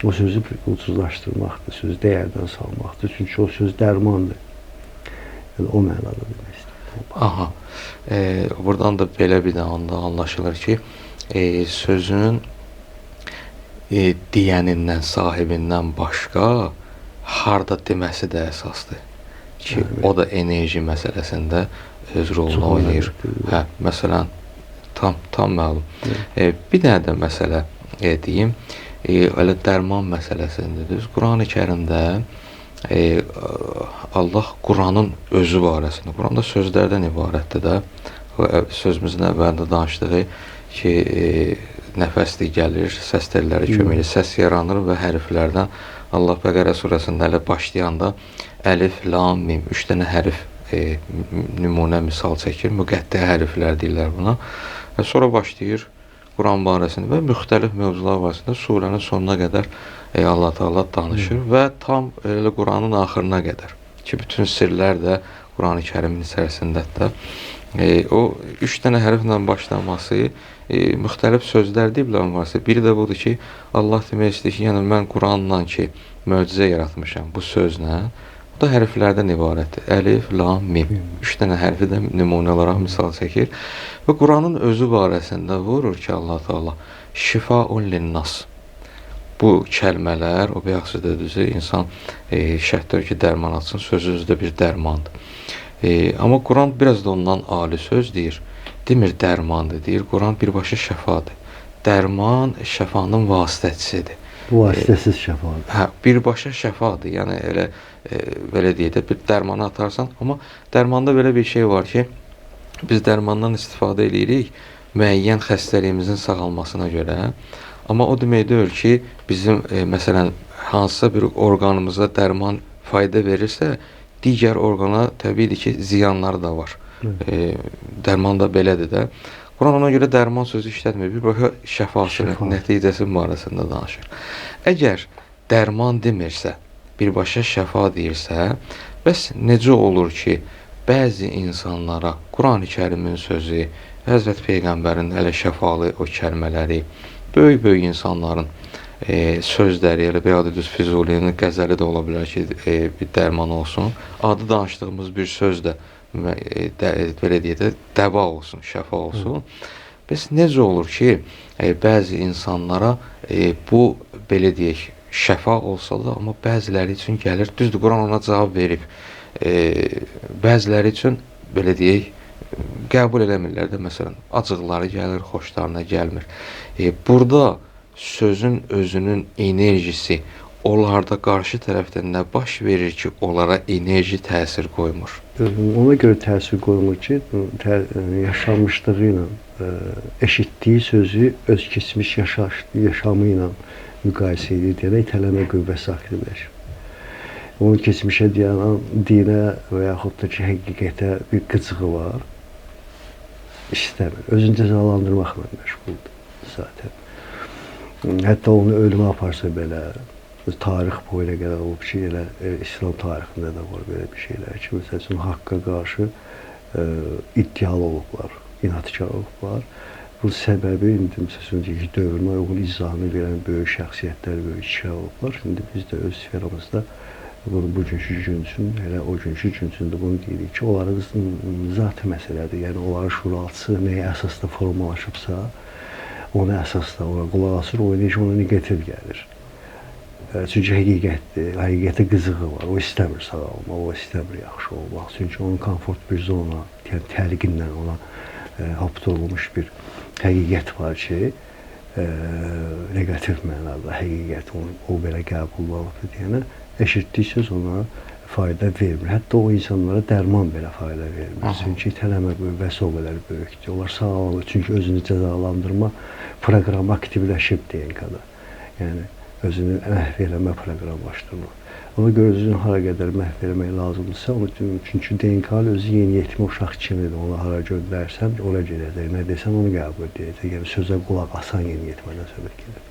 o sözü ucuzlaşdırmaqdır, sözü dəyərdən salmaqdır. Çünki o söz dərmandır. Yəni, o mənada demək istəyirəm. Aha. Buradan da belə bir anda anlaşılır ki, sözünün deyənindən, sahibindən başqa harda deməsi də əsasdır. Ki, o da enerji məsələsində öz rolunu oynayır. Hə, məsələn, tam məlum. Bir dənə də məsələ deyim, elə dərman məsələsindədir. Quran-ı Kərimdə Allah Quranın özü barəsində, Quranda sözlərdən ibarətdir də, sözümüzün əvvəlində danışdığı ki, nəfəslik gəlir, səs telləri köməklə səs yaranır və hərflərdən Allah Bəqərə surəsində elə başlayanda əlif, lam, mim, 3 dənə hərf nümunə misal çəkir, müqəttə hərflər deyirlər buna və sonra başlayır Quran barəsində və müxtəlif mövzular barəsində surənin sonuna qədər Allah Teala danışır və tam elə Quranın axırına qədər ki, bütün sirlər də Quran-ı Kərimin içərisindədir. O 3 dənə hərflə başlaması müxtəlif sözlər deyiblər varsa, biri də budur ki, Allah demək istəyir ki, yəni mən Quranla ki, möcüzə yaratmışam bu sözlə, bu da hərflərdən ibarətdir. Əlif, lam, mim. 3 dənə hərfi də nümunə olaraq misal çəkir və Quranın özü barəsində vurur ki, Allah Teala şifaun linnas. Bu kəlmələr, o bayaq sizdə düzü, insan şərtdir ki, dərman atsın, sözü özü də bir dərmandır. Amma Quran biraz da ondan ali söz deyir. Demir dərmandır, deyir. Quran birbaşa şəfadır. Dərman şəfanın vasitəçisidir. Bu vasitəsiz şəfadır. Hə, birbaşa şəfadır. Yəni elə belə deyək də bir dərmanı atarsan, amma dərmanda belə bir şey var ki, biz dərmandan istifadə edirik müəyyən xəstəliyimizin sağalmasına görə. Amma o demək deyil ki, bizim məsələn hansısa bir orqanımıza dərman fayda verirsə, digər orqana təbii ki, ziyanları da var. Dərman da belədir də. Quran ona görə dərman sözü işlətmir. Birbaşa şəfasının nəticəsi barəsində danışır. Əgər dərman demirsə, birbaşa şəfa deyirsə, bəs necə olur ki, bəzi insanlara Qurani-Kərimin sözü, Həzrət Peyğəmbərin hələ şəfalı o kəlmələri, böyük insanların sözləri, elə bir adı düz Füzulinin qəzəli də ola bilər ki, bir dərman olsun. Adı danışdığımız bir söz də belə deyək də dəva olsun, şəfa olsun. Bəs necə olur ki, bəzi insanlara bu belə deyək şəfa olsa da, amma bəziləri üçün gəlir, düzdür, Quran ona cavab verib. Bəziləri üçün belə deyək qəbul eləmirlər də, məsələn, acıqları gəlir, xoşlarına gəlmir. Burada sözün özünün enerjisi onlarda qarşı tərəfdən nə baş verir ki, onlara enerji təsir qoymur? Ona görə təsir qoymur ki, yaşanmışlığı ilə eşitdiyi sözü öz keçmiş yaşamı ilə müqayisə edir deyərək itələmə qüvvəsi aktivləşir. Onun keçmişə deyilən dinə və yaxud da ki, həqiqətə bir qıcığı var, istəmir. Özünü cəzalandırmaqla məşğuldur zaten. Hətta onu ölümə aparsa belə, tarix boyuna qədər olub ki, elə İslam tarixində də var belə bir şeylər ki, məsəl üçün haqqa qarşı iddialı olublar, inadkar olublar. Bu səbəbi indi məsəl üçün dövrünə uyğun izahını verən böyük şəxsiyyətlər, böyük kişilər olublar. Şimdi biz də öz sferamızda bugünkü gün üçün, elə o günkü gün üçün də bunu deyirik ki, onların zati məsələdir. Yəni, onların şuraltısı nəyə əsasda formalaşıbsa, ona əsasda, ona qulaq asır, o enerji ona negativ gəlir. Çünki həqiqətdir, həqiqətə qızığı var, o istəmir sağalmaq, o istəmir yaxşı olmaq. Çünki onun komfort bir zona, təlqinlə ona hapdolmuş bir həqiqət var ki, negativ mənada həqiqət o belə qəbul olub deyənə, eşitdiyi söz ona fayda vermir. Hətta o insanlara dərman belə fayda vermir. Çünki itələmə qüvvəsi o qədər böyükdür. Onlar sağlamır, çünki özünü cəzalandırma proqramı aktivləşib DNK-da. Yəni, özünü məhv eləmə proqramlaşdırma. Ona görə özünü hara qədər məhv eləmək lazımdırsa, çünki DNK-lı özü yeniyetmə uşaq kimidir. Onu hara göndərsən, ora gedəcək. Nə desən, onu qəbul edəcək. Yəni, sözə qulaq asan yeniyetmədən söhbət gedir.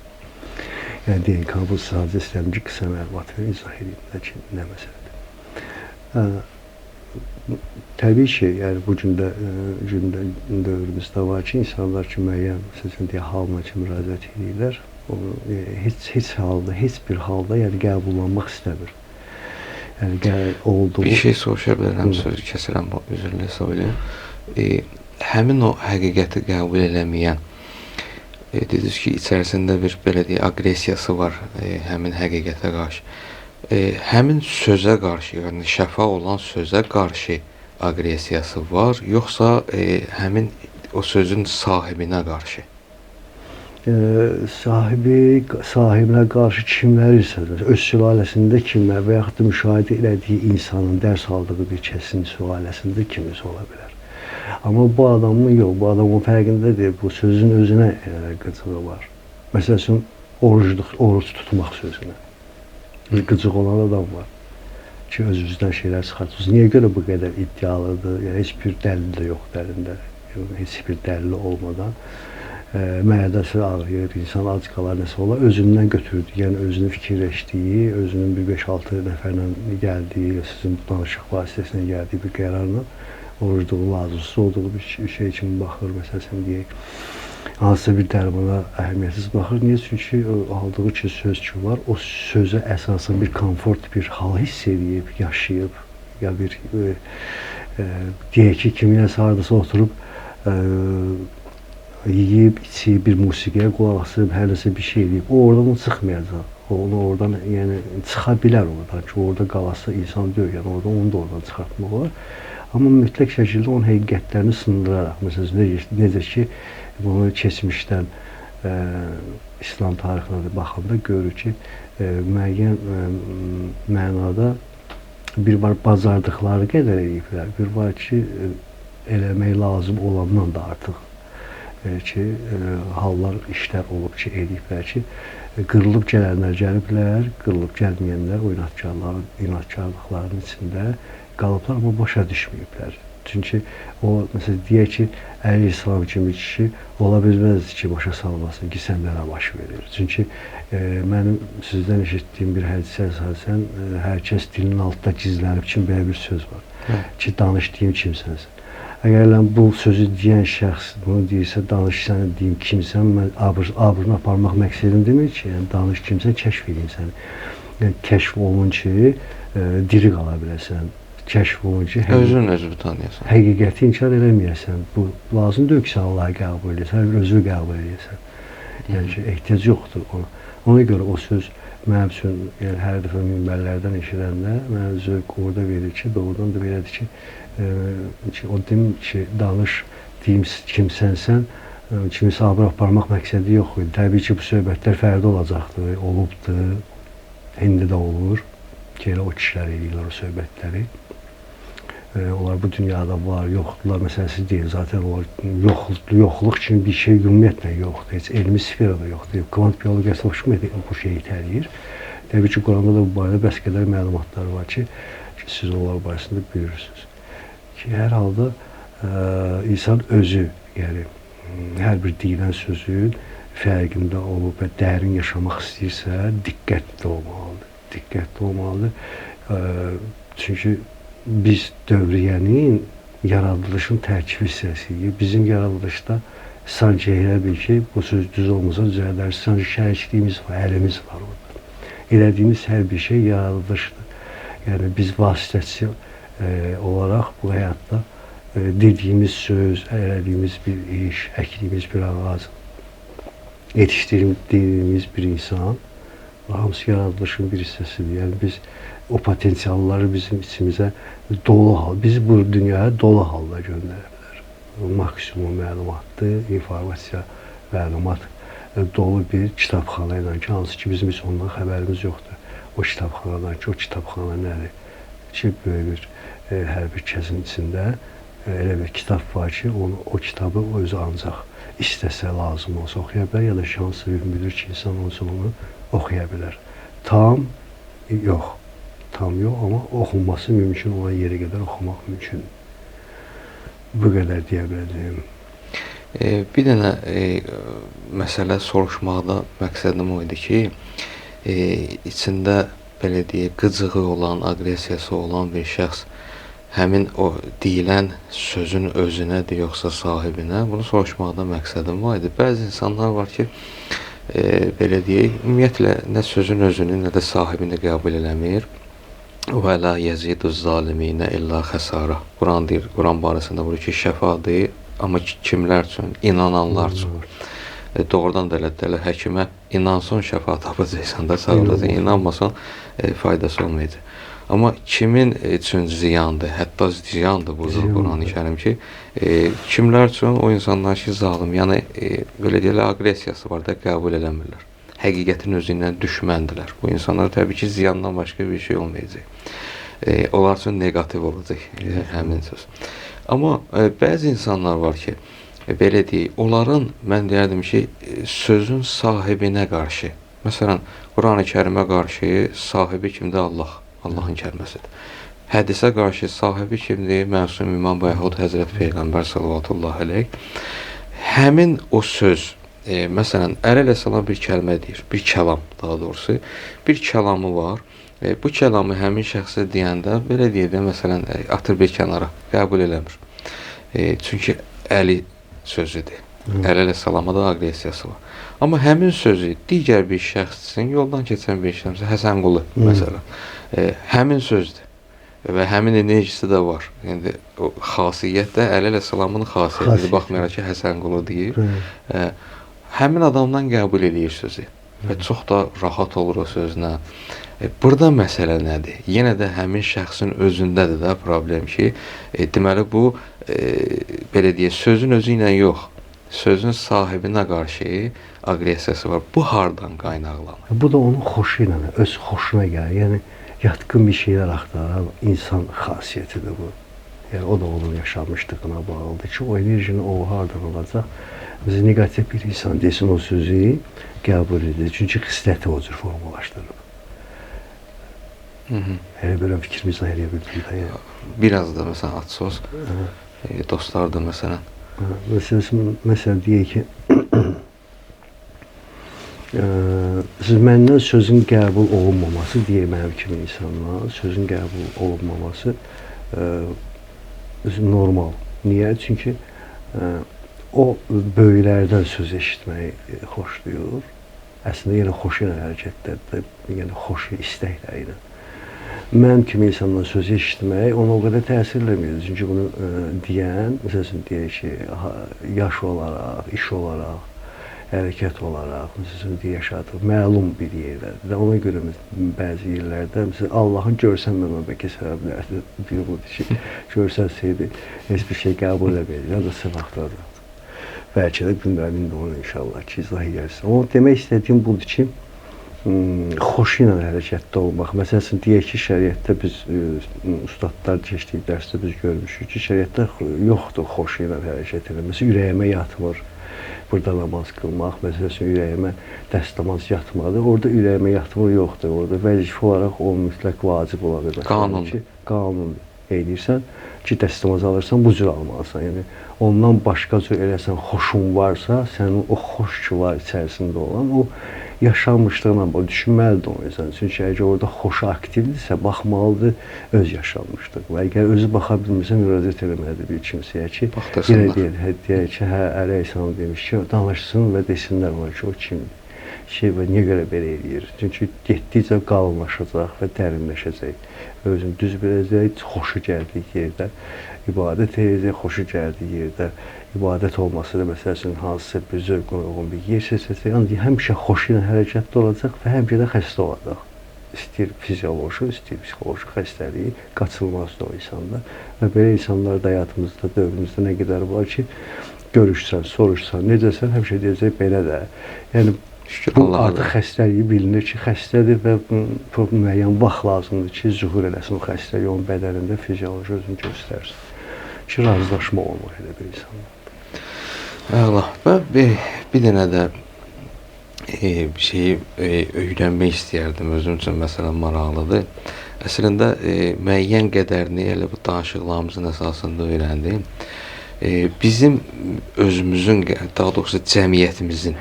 Yəni, DNK bu sadəcə istəyəm ki, qısa məlumat verir, izah edeyim ki, nə məsələdir. Təbii ki, yəni, bu gün dövrümüzdə var ki, insanlar ki, müəyyən, sizin deyə halına ki, müraciət edirlər. Heç halda, heç bir halda yəni qəbullanmaq istəmir. Yəni, olduğu... Bir şey soruşa bilərəm, sözü kəsirəm, üzrlə hesab edirəm. Həmin o həqiqəti qəbul eləməyən, dediniz ki, içərisində bir belə deyək, aqressiyası var həmin həqiqətə qarşı. Həmin sözə qarşı, yəni şəfa olan sözə qarşı aqressiyası var, yoxsa həmin o sözün sahibinə qarşı? Sahibinə qarşı kimlər isə, öz sülaləsində kimlər və yaxud da müşahidə elədiyi insanın dərs aldığı bir kəsin sülaləsində kimisə ola bilər. Amma bu adamın yox, bu adamın fərqindədir, bu sözün özünə qıcığı var. Məsəl üçün, oruç tutmaq sözünə. Bir qıcıq olan adam var ki, özünüzdən şeylər çıxartır. Niyə görə bu qədər iddialıdır? Yəni, heç bir dəlil də yoxdur əlində. Heç bir dəlil olmadan. Mədəsi ağrıyır, insan ac qalar, nəsə olar, özündən götürdü. Yəni, özünü fikirləşdiyi, özünün bir 5-6 nəfərlə gəldiyi, sizin bu danışıq vasitəsilə gəldiyi bir qərarla orucluğu, lazımsız olduğu bir şey kimi baxır, məsələn, deyək, hansısa bir dərmana əhəmiyyətsiz baxır. Niyə? Çünki aldığı ki, söz ki var, o sözə əsasən bir komfort, bir hal hiss edib, yaşayıb, ya bir, deyək ki, kiminəsə hardasa oturub, yiyib, içib, bir musiqiyə qulaq asıb, hər nəsə bir şey edib, o oradan çıxmayacaq. Onu oradan, yəni, çıxa bilər oradan ki, orada qalasa insan deyil, yəni oradan onu da oradan çıxartmaq olar. Amma mütləq şəkildə onun həqiqətlərini sındıraraq, məsələn, necə ki, bunu keçmişdən İslam tarixinə baxanda görür ki, müəyyən mənada bir var bacardıqları qədər ediblər, bir var ki, eləmək lazım olandan da artıq ki, hallar, işlər olub ki, ediblər ki, qırılıb gələnlər gəliblər, qırılıb gəlməyənlər o inatkarlıqların içində qalıblar, amma başa düşməyiblər. Çünki o, məsələn, deyək ki, Əli İslam kimi kişi ola bilməzdir ki, başa salmasın ki, səndənə baş verir. Çünki mənim sizdən eşitdiyim bir hədisə əsasən, hər kəs dilinin altında gizlənib kimi belə bir söz var ki, danışdığım kimsənsən. Əgər bu sözü deyən şəxs bunu deyirsə, danış səni deyim kimsən, mən abrını aparmaq məqsədim demir ki, yəni danış kimsən, kəşf edeyim səni. Yəni, kəşf olun ki, diri qala biləsən, kəşf olun ki, özünü tanıyasan. Həqiqəti inkar eləməyəsən. Bu lazım deyil ki, Allahı qəbul edəsən, özünü qəbul edəsən. Yəni ki, ehtiyac yoxdur ona. Ona görə o söz mənim üçün, yəni hər dəfə minbərlərdən eşidəndə mənə zövq orada verir ki, doğrudan da belədir ki, o demir ki, danış, deyim kimsənsən, kimisə abır aparmaq məqsədi yox idi. Təbii ki, bu söhbətlər fərdi olacaqdır, olubdur, indi də olur ki, elə o kişilər edirlər o söhbətləri. Onlar bu dünyada var, yoxdurlar məsələsi deyil. Zaten onlar yoxluq kimi bir şey ümumiyyətlə yoxdur. Heç elmi sferada yoxdur. Kvant biologiyası hoşuma bu şeyi itələyir. Təbii ki, Quranda da bu barədə bəs qədər məlumatlar var ki, siz onlar barəsində bilirsiniz. Ki, hər halda insan özü, yəni hər bir deyilən sözün fərqində olub və dərin yaşamaq istəyirsə, diqqətli olmalıdır. Diqqətli olmalıdır. Çünki biz dövriyyənin yaradılışın tərkib hissəsiyik. Bizim yaradılışda sanki elə bil ki, bu söz düz olmasa düzəldər. Sanki şərikliğimiz var, əlimiz var orada. Elədiyimiz hər bir şey yaradılışdır. Yəni biz vasitəçi olaraq bu həyatda dediyimiz söz, elədiyimiz bir iş, əkdiyimiz bir ağac, yetişdirdiyimiz bir insan, hamısı yaradılışın bir hissəsidir. Yəni biz o potensialları bizim içimizə dolu hal, bizi bu dünyaya dolu halda göndərə bilər. Maksimum məlumatdır, informasiya, məlumat dolu bir kitabxana ilə ki, hansı ki bizim heç ondan xəbərimiz yoxdur. O kitabxanadan ki, o kitabxana nədir? Ki, böyük bir hər bir kəsin içində elə bir kitab var ki, o kitabı özü ancaq istəsə lazım olsa oxuya bilər, ya da şansı bilir ki, insan olsa onu oxuya bilər. Tam yox, amma oxunması mümkün olan yerə qədər oxumaq mümkündür. Bu qədər deyə biləcəyim. Bir dənə məsələ soruşmaqda məqsədim o idi ki, içində belə deyək, qıcığı olan, aqressiyası olan bir şəxs həmin o deyilən sözün özünədir, yoxsa sahibinə, bunu soruşmaqda məqsədim var idi. Bəzi insanlar var ki, belə deyək, ümumiyyətlə nə sözün özünü, nə də sahibini qəbul eləmir. Və la yəziduz zaliminə illə xəsara. Quran deyir, Quran barəsində buyurur ki, şəfadır, amma kimlər üçün? İnananlar üçün. Doğrudan da elə həkimə inansın, şəfa tapacaqsan da, sağ olacaq, inanmasan faydası olmayacaq. Amma kimin üçün ziyandır, hətta ziyandır burada Quran-ı Kərim ki, kimlər üçün? O insanlar ki, zalim, yəni belə deyil, aqressiyası var da, qəbul eləmirlər. Həqiqətin özü ilə düşməndilər. Bu insanlar təbii ki, ziyandan başqa bir şey olmayacaq. Onlar üçün negativ olacaq həmin söz. Amma bəzi insanlar var ki, belə deyək, onların, mən deyərdim ki, sözün sahibinə qarşı, məsələn, Quran-ı Kərimə qarşı sahibi kimdir? Allah, Allahın kəlməsidir. Hədisə qarşı sahibi kimdir? Məsum İmam Bəyhud Həzrət Peyğəmbər sallallahu aleyh. Həmin o söz, məsələn, Əli əleyhissalam bir kəlmə deyir, bir kəlam daha doğrusu, bir kəlamı var. Bu kəlamı həmin şəxsə deyəndə, belə deyək də, məsələn, atır bir kənara, qəbul eləmir. Çünki Əli sözüdür. Əli əleyhissalama da aqressiyası var. Amma həmin sözü digər bir şəxs üçün, yoldan keçən bir şəxs, Həsənqulu, məsələn, həmin sözdür. Və həmin enerjisi də var. Yəni, o xasiyyət də Əli əleyhissalamın xasiyyətidir. Baxmayaraq ki, Həsənqulu deyir. Həmin adamdan qəbul edir sözü. və çox da rahat olur o sözlə. Burada məsələ nədir? Yenə də həmin şəxsin özündədir də problem ki, deməli bu belə deyək, sözün özü ilə yox, sözün sahibinə qarşı aqressiyası var. Bu hardan qaynaqlanır? Bu da onun xoşu ilə, öz xoşuna gəlir. Yəni yatqın bir şeylər axtaran insan xasiyyətidir bu. Yəni o da onun yaşamışlığına bağlıdır ki, o enerjini o hardan alacaq? Biz negativ bir insan desin o sözü qəbul edir. Çünki xisləti o cür formalaşdırır. Elə belə fikrimizlə eləyə bildik də. Biraz da məsələn atsız dostlar da məsələn. Məsələn deyək ki, siz məndən sözün qəbul olunmaması deyək mənim kimi insanlar, sözün qəbul olunmaması normal. Niyə? Çünki o böyüklərdən söz eşitməyi xoşlayır. Əslində yenə xoşu ilə hərəkətlərdir, yəni xoşu istəklə ilə. Mənim kimi insandan söz eşitmək ona o qədər təsir eləmir. Çünki bunu deyən, məsələn deyək ki, yaş olaraq, iş olaraq, hərəkət olaraq, məsələn yaşadıq, məlum bir yerlərdir. Və ona görə bəzi yerlərdə, məsələn Allahın görsənməmə bəlkə səbəblərdir. Biri budur ki, görsənsəydi heç bir şey qəbul eləməyəcək, ya da sıfaqdadır. Bəlkə də gündəmin də onu inşallah ki, izah edərsin. Amma demək istədiyim budur ki, xoşu ilə hərəkətdə olmaq. Məsələn, deyək ki, şəriətdə biz, ustadlar keçdik dərsdə biz görmüşük ki, şəriətdə yoxdur xoşu ilə hərəkət etmək. Məsələn, ürəyimə yatmır burada namaz qılmaq, məsələn, ürəyimə dəstəmaz yatmadı. Orada ürəyimə yatmır yoxdur. Orada vəzifə olaraq o mütləq vacib ola bilər. Qanundur. Qanun edirsən ki, dəstəmaz alırsan, bu cür almalısan. Yəni, ondan başqa cür eləsən, xoşun varsa, sənin o xoş ki var içərisində olan, o yaşanmışlığına düşünməlidir o insan. Çünki əgər orada xoşu aktivdirsə, baxmalıdır öz yaşanmışlığına. Əgər özü baxa bilmirsə, müraciət eləməlidir bir kimsəyə ki, yenə deyək ki, Əleyhisselam demiş ki, danışsın və desinlər ona ki, o kimdir. Və niyə görə belə eləyir? Çünki getdikcə qalınlaşacaq və dərinləşəcək. Özünü düz biləcək, xoşu gəldiyi yerdə ibadət edəcək, xoşu gəldiyi yerdə ibadət olması da məsələn hansısa bir zövqün uyğun bir yer seçəcək. Yəni həmişə xoşu ilə hərəkətdə olacaq və həmişə də xəstə olacaq. İstəyir fizioloji, istəyir psixoloji xəstəliyi qaçılmazdır o insanda. Və belə insanlar da həyatımızda, dövrümüzdə nə qədər var ki, görüşsən, soruşsan, necəsən, həmişə deyəcək belə də. Yəni bu artıq xəstəliyi bilinir ki, xəstədir və müəyyən vaxt lazımdır ki, zühur eləsin o xəstəliyi onun bədənində fizioloji özünü göstərsin. Ki, razılaşma olmaq elə bir insanlar. Allah, və bir dənə də bir şeyi öyrənmək istəyərdim, özüm üçün məsələn maraqlıdır. Əslində, müəyyən qədərini elə bu danışıqlarımızın əsasında öyrəndim. Bizim özümüzün, daha doğrusu cəmiyyətimizin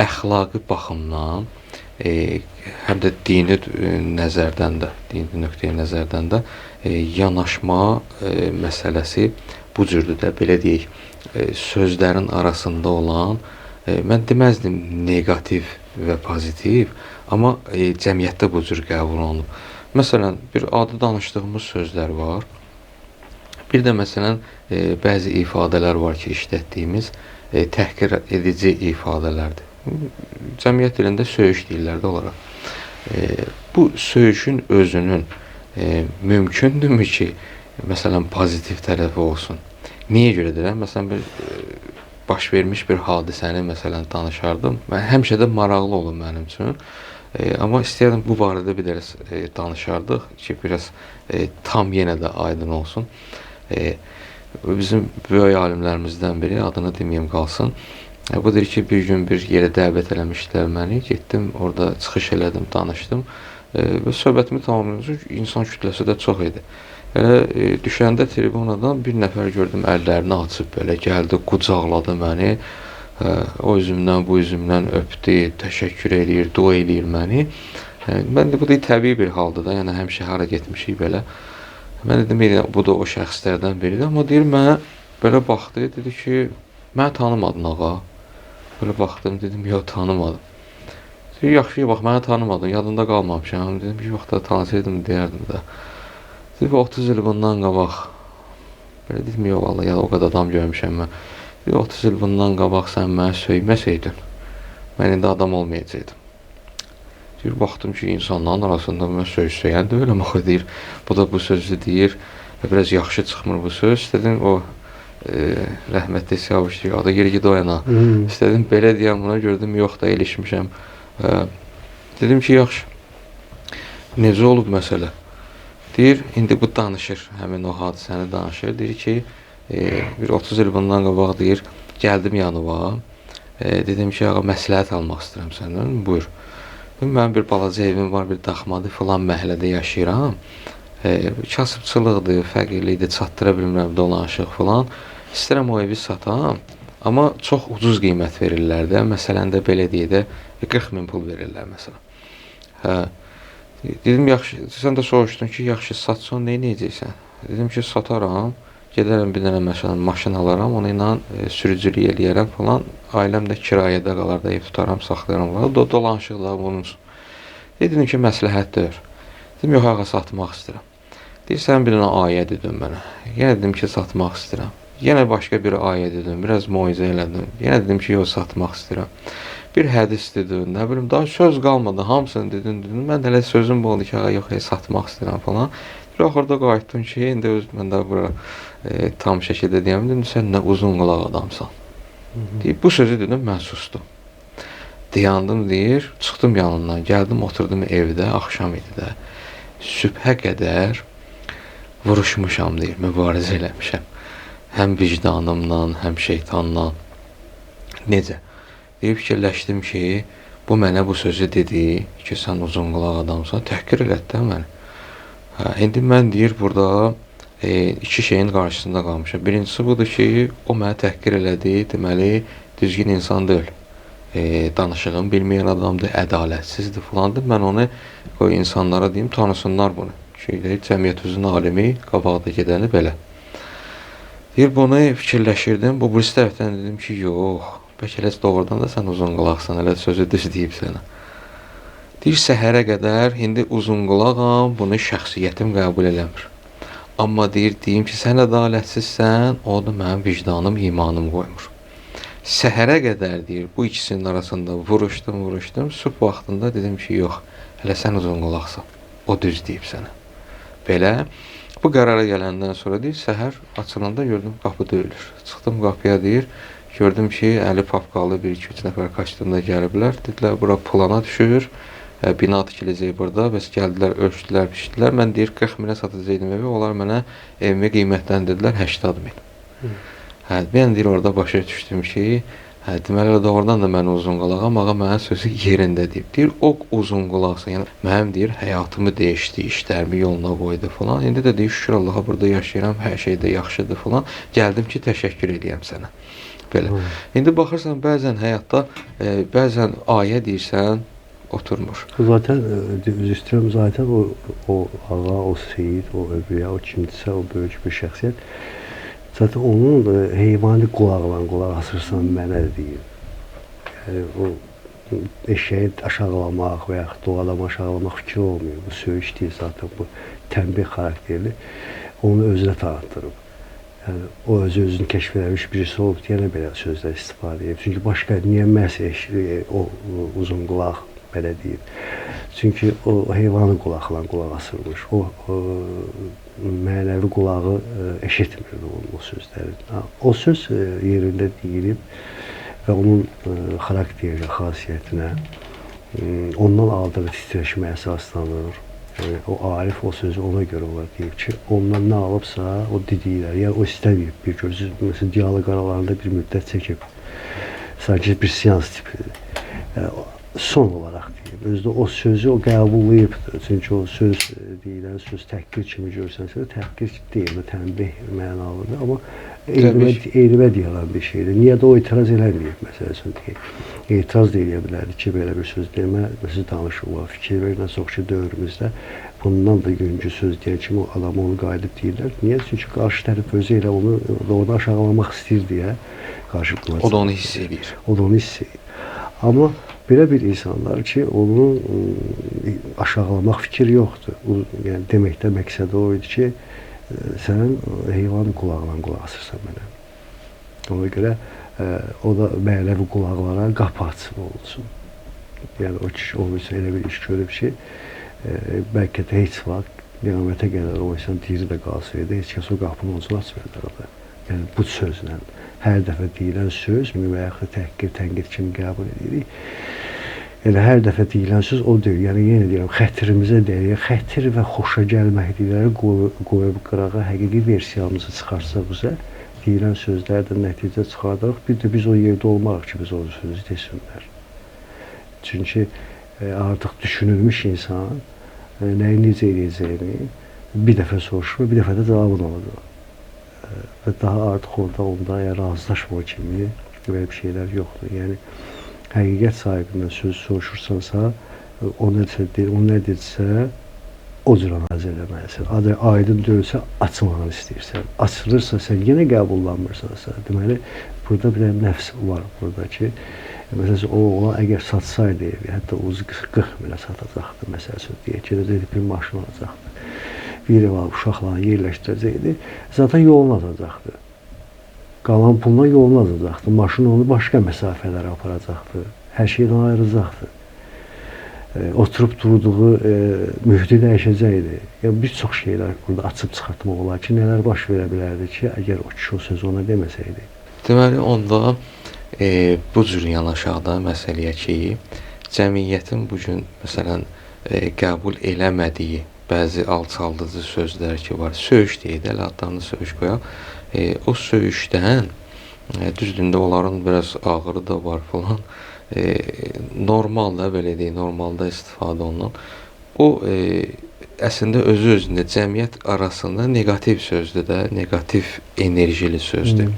əxlaqi baxımdan, həm də dini nəzərdən də, dini nöqteyi nəzərdən də yanaşma məsələsi bu cürdür də, belə deyək, sözlərin arasında olan, mən deməzdim negativ və pozitiv, amma cəmiyyətdə bu cür qəbul olunub. Məsələn, bir adi danışdığımız sözlər var, bir də məsələn, bəzi ifadələr var ki, işlətdiyimiz təhqir edici ifadələrdir. Cəmiyyət dilində söyüş deyirlər də olaraq. Bu söyüşün özünün mümkündürmü ki, məsələn, pozitiv tərəfi olsun? Niyə görə deyirəm? Məsələn, bir baş vermiş bir hadisəni məsələn danışardım. Mən həmişə də maraqlı olur mənim üçün. Amma istəyirəm bu barədə bir dərs danışardıq ki, biraz tam yenə də aydın olsun. Bizim böyük alimlərimizdən biri, adını deməyim qalsın. Bu deyir ki, bir gün bir yerə dəvət eləmişdilər məni. Getdim, orada çıxış elədim, danışdım. Və söhbətimi tamamlayınca insan kütləsi də çox idi. Düşəndə tribunadan bir nəfər gördüm, əllərini açıb belə gəldi, qucaqladı məni. O üzümdən, bu üzümdən öpdü, təşəkkür eləyir, dua eləyir məni. Mən də bu da təbii bir haldır da, yəni həmişə hara getmişik belə. Mən dedim, bu da o şəxslərdən biridir. Amma deyir, mənə belə baxdı, dedi ki, mənə tanımadın ağa. Belə baxdım, dedim, yox, tanımadım. Deyir, yaxşı, bax, mənə tanımadın, yadında qalmamışam. Dedim, bir vaxt da tanısaydım, deyərdim də. Deyir, 30 il bundan qabaq. Belə dedim, yox, valla, ya o qədər adam görmüşəm mən. Deyir, 30 il bundan qabaq sən mənə söyməsəydin, mən indi adam olmayacaqdım. Deyir, baxdım ki, insanların arasında mən söz söyən deyiləm, axı deyir, bu da bu sözü deyir, biraz yaxşı çıxmır bu söz. İstədim o rəhmətli Siyavuş deyir, adı yeri doyana. İstədim belə deyəm, buna gördüm, yox da ilişmişəm. Dedim ki, yaxşı, necə olub məsələ? Deyir, indi bu danışır, həmin o hadisəni danışır. Deyir ki, bir 30 il bundan qabaq deyir, gəldim yanıma, dedim ki, ağa, məsləhət almaq istəyirəm səndən, buyur. Mənim bir balaca evim var, bir daxmadır, filan məhəllədə yaşayıram. Kasıbçılıqdır, fəqirlikdir, çatdıra bilmirəm, dolanışıq filan. İstəyirəm o evi satam, amma çox ucuz qiymət verirlər də. Məsələn də belə deyək də 40.000 pul verirlər məsələn. Hə. Dedim, yaxşı, sən də soruşdun ki, yaxşı satsan nə edəcəksən? Dedim ki, sataram, gedərəm bir dənə məsələn maşın alaram, onu ilə sürücülük eləyərəm falan. Ailəm də kirayədə qalar da ev tutaram, saxlayaram falan. Dolanışıqlar bunun üçün. Dedim ki, məsləhət deyir. Dedim, yox, ağa, satmaq istəyirəm. Deyir, sən bir dənə ayə dedin mənə. Yenə dedim ki, satmaq istəyirəm. Yenə başqa bir ayə dedim, biraz moizə elədim. Yenə dedim ki, yox, satmaq istəyirəm. Bir hədis dedin, nə bilim, daha söz qalmadı, hamısını dedin. Mən də elə sözüm bu oldu ki, ağa, yox, satmaq istəyirəm falan. Bir axırda qayıtdım ki, indi mən də bura tam şəkildə deyəm, dedim, sən nə uzun qulaq adamsan. Deyib, bu sözü dedim, mən sustum. Dayandım deyir, çıxdım yanından, gəldim, oturdum evdə, axşam idi də. Sübhə qədər vuruşmuşam deyir, mübarizə eləmişəm. Həm vicdanımla, həm şeytanla. Necə? Deyib, fikirləşdim ki, bu mənə bu sözü dedi ki, sən uzun qulaq adamsan, təhqir elədi də məni. İndi mən deyir, burada iki şeyin qarşısında qalmışam. Birincisi budur ki, o mənə təhqir elədi, deməli, düzgün insan deyil. Danışığını bilməyən adamdır, ədalətsizdir filandır. Mən onu insanlara deyim, tanısınlar bunu. Cəmiyyətimizin alimi, qabaqda gedəni belə. Deyir, bunu fikirləşirdim. Bu birisi tərəfdən dedim ki, yox, bəlkə elə doğrudan da sən uzun qulaqsan, elə sözü düz deyib sənə. Deyir, səhərə qədər indi uzun qulağam, bunu şəxsiyyətim qəbul eləmir. Amma deyir, deyim ki, sən ədalətsizsən, o da mənim vicdanım, imanım qoymur. Səhərə qədər deyir, bu ikisinin arasında vuruşdum. Sübh vaxtında dedim ki, yox, hələ sən uzun qulaqsan, o düz deyib sənə. Belə, bu qərara gələndən sonra deyir, səhər açılanda gördüm, qapı döyülür. Çıxdım qapıya deyir, gördüm ki, əli papqalı 1-2-3 nəfər kaçdığında gəliblər. Dedilər, bura plana düşür, bina tikiləcək burada, bəs gəldilər, ölçdülər, pişdilər. Mən deyir, 40.000-ə satacaqdım evi, onlar mənə evimi qiymətləndirdilər 80.000. Mən deyir, orada başa düşdüm ki, deməli, doğrudan da mən uzun qulağam, ağa mənə sözü yerində deyib. Deyir, o uzun qulaqsan, yəni mənim deyir, həyatımı dəyişdi, işlərimi yoluna qoydu falan. İndi də deyir, şükür Allaha burada yaşayıram, hər şey də yaxşıdır falan. Gəldim ki, təşəkkür edəyəm sənə. Belə. İndi baxırsan, bəzən həyatda, bəzən ayə deyirsən, oturmur. Zaten, düz istəyirəm, zaten o ağa, o seyid, o övrəyə, o kimdirsə, o böyük bir şəxsiyyət, zaten onun heyvani qulaqla qulaq asırsan mənə deyir. Yəni, o eşeği aşağılamaq və yaxud da o adamı aşağılamaq fikri olmuyor. Bu söyüş deyil zaten, bu tənbih xarakterli. Onu özünə tanıtdırıb. Yəni, o özünü kəşf eləmiş birisi olub deyənə belə sözlər istifadə edib. Çünki başqa niyə məhz o uzun qulaq belə deyib. Çünki o heyvanın qulaqla qulaq asılmış. O mənəvi qulağı eşitmir o sözləri. O söz yerində deyilib və onun xarakterinə, xasiyyətinə, ondan aldığı titreşmə əsaslanır. Yəni, o Arif o sözü ona görə olar deyib ki, ondan nə alıbsa o dediklər, yəni o istəməyib. Bir görürsünüz, məsələn, dialoq aralarında bir müddət çəkib. Sanki bir seans tipidir. Yəni, son olaraq deyib. Özdə o sözü o qəbullayıbdır. Çünki o söz deyilən söz təhqir kimi görsənsə də təhqir deyil, tənbih mənalıdır. Amma eyrivə deyilən bir şeydir. Niyə də o etiraz eləməyib, məsələ üçün deyil. Etiraz da eləyə bilərdi ki, belə bir söz demə, siz danışırlar, fikir verin, çox ki, dövrümüzdə bundan da günkü söz deyən kimi adamı onu qayıdıb deyirlər. Niyə? Çünki qarşı tərəf özü elə onu orada aşağılamaq istəyir deyə qarşı qulaq. O da onu hiss edir. O da onu hiss edir. Amma belə bir insanlar ki, onu aşağılamaq fikir yoxdur. Yəni, deməkdə məqsədi o idi ki, sən heyvan qulaqla qulaq asırsan mənə. Ona görə o da mənəvi qulaqlara qapı açma olsun. Yəni o kişi onun üçün elə bir iş görüb ki, bəlkə də heç vaxt qiyamətə qədər o insan diri də qalsaydı, heç kəs o qapını onun üçün açmayacaqdı. Yəni bu sözlə hər dəfə deyilən söz müvəqqəti təhqir, tənqid kimi qəbul edirik. Elə hər dəfə deyilən söz o deyil. Yəni yenə deyirəm, xətrimizə dəyir, xətr və xoşa gəlməklikləri qoyub qırağa həqiqi versiyamızı çıxarsaq deyilən sözlərdən nəticə çıxardarıq. Bir də biz o yerdə olmarıq ki, biz o sözü desinlər. Çünki artıq düşünülmüş insan nəyi necə edəcəyini bir dəfə soruşur, bir dəfə də cavabını alacaq. Və daha artıq orada onda razılaşma kimi belə bir şeylər yoxdur. Yəni həqiqət sahibindən söz soruşursansa, o nə dedirsə, o cür analiz eləməlisən. Aydın deyilsə, açmağını istəyirsən. Açılırsa, sən yenə qəbullanmırsansa, deməli, burada bir nəfs var burada ki, məsələn, o ona əgər satsaydı, hətta o 40 milə satacaqdı, məsələn, deyək ki, bir maşın alacaqdı. Bir ev alıb uşaqlarını yerləşdirəcəkdi, zaten yolunu atacaqdı. Qalan pulla yolunu atacaqdı. Maşın onu başqa məsafələrə aparacaqdı. Hər şeydən ayrılacaqdı. Oturub durduğu mühiti dəyişəcəkdi. Yəni, bir çox şeylər burada açıb çıxartmaq olar ki, nələr baş verə bilərdi ki, əgər o kişi o sözü ona deməsəydi. Deməli, onda bu cür yanaşaq da məsələyə ki, cəmiyyətin bugün, məsələn, qəbul eləmədiyi bəzi alçaldıcı sözlər ki var, söyüş deyək də, adlarını söyüş qoyaq. O söyüşdən, düzdür, onların biraz ağırı da var falan, normal da, belə deyək, normalda istifadə olunan. O, əslində özü-özündə cəmiyyət arasında negativ sözdür də, negativ enerjili sözdür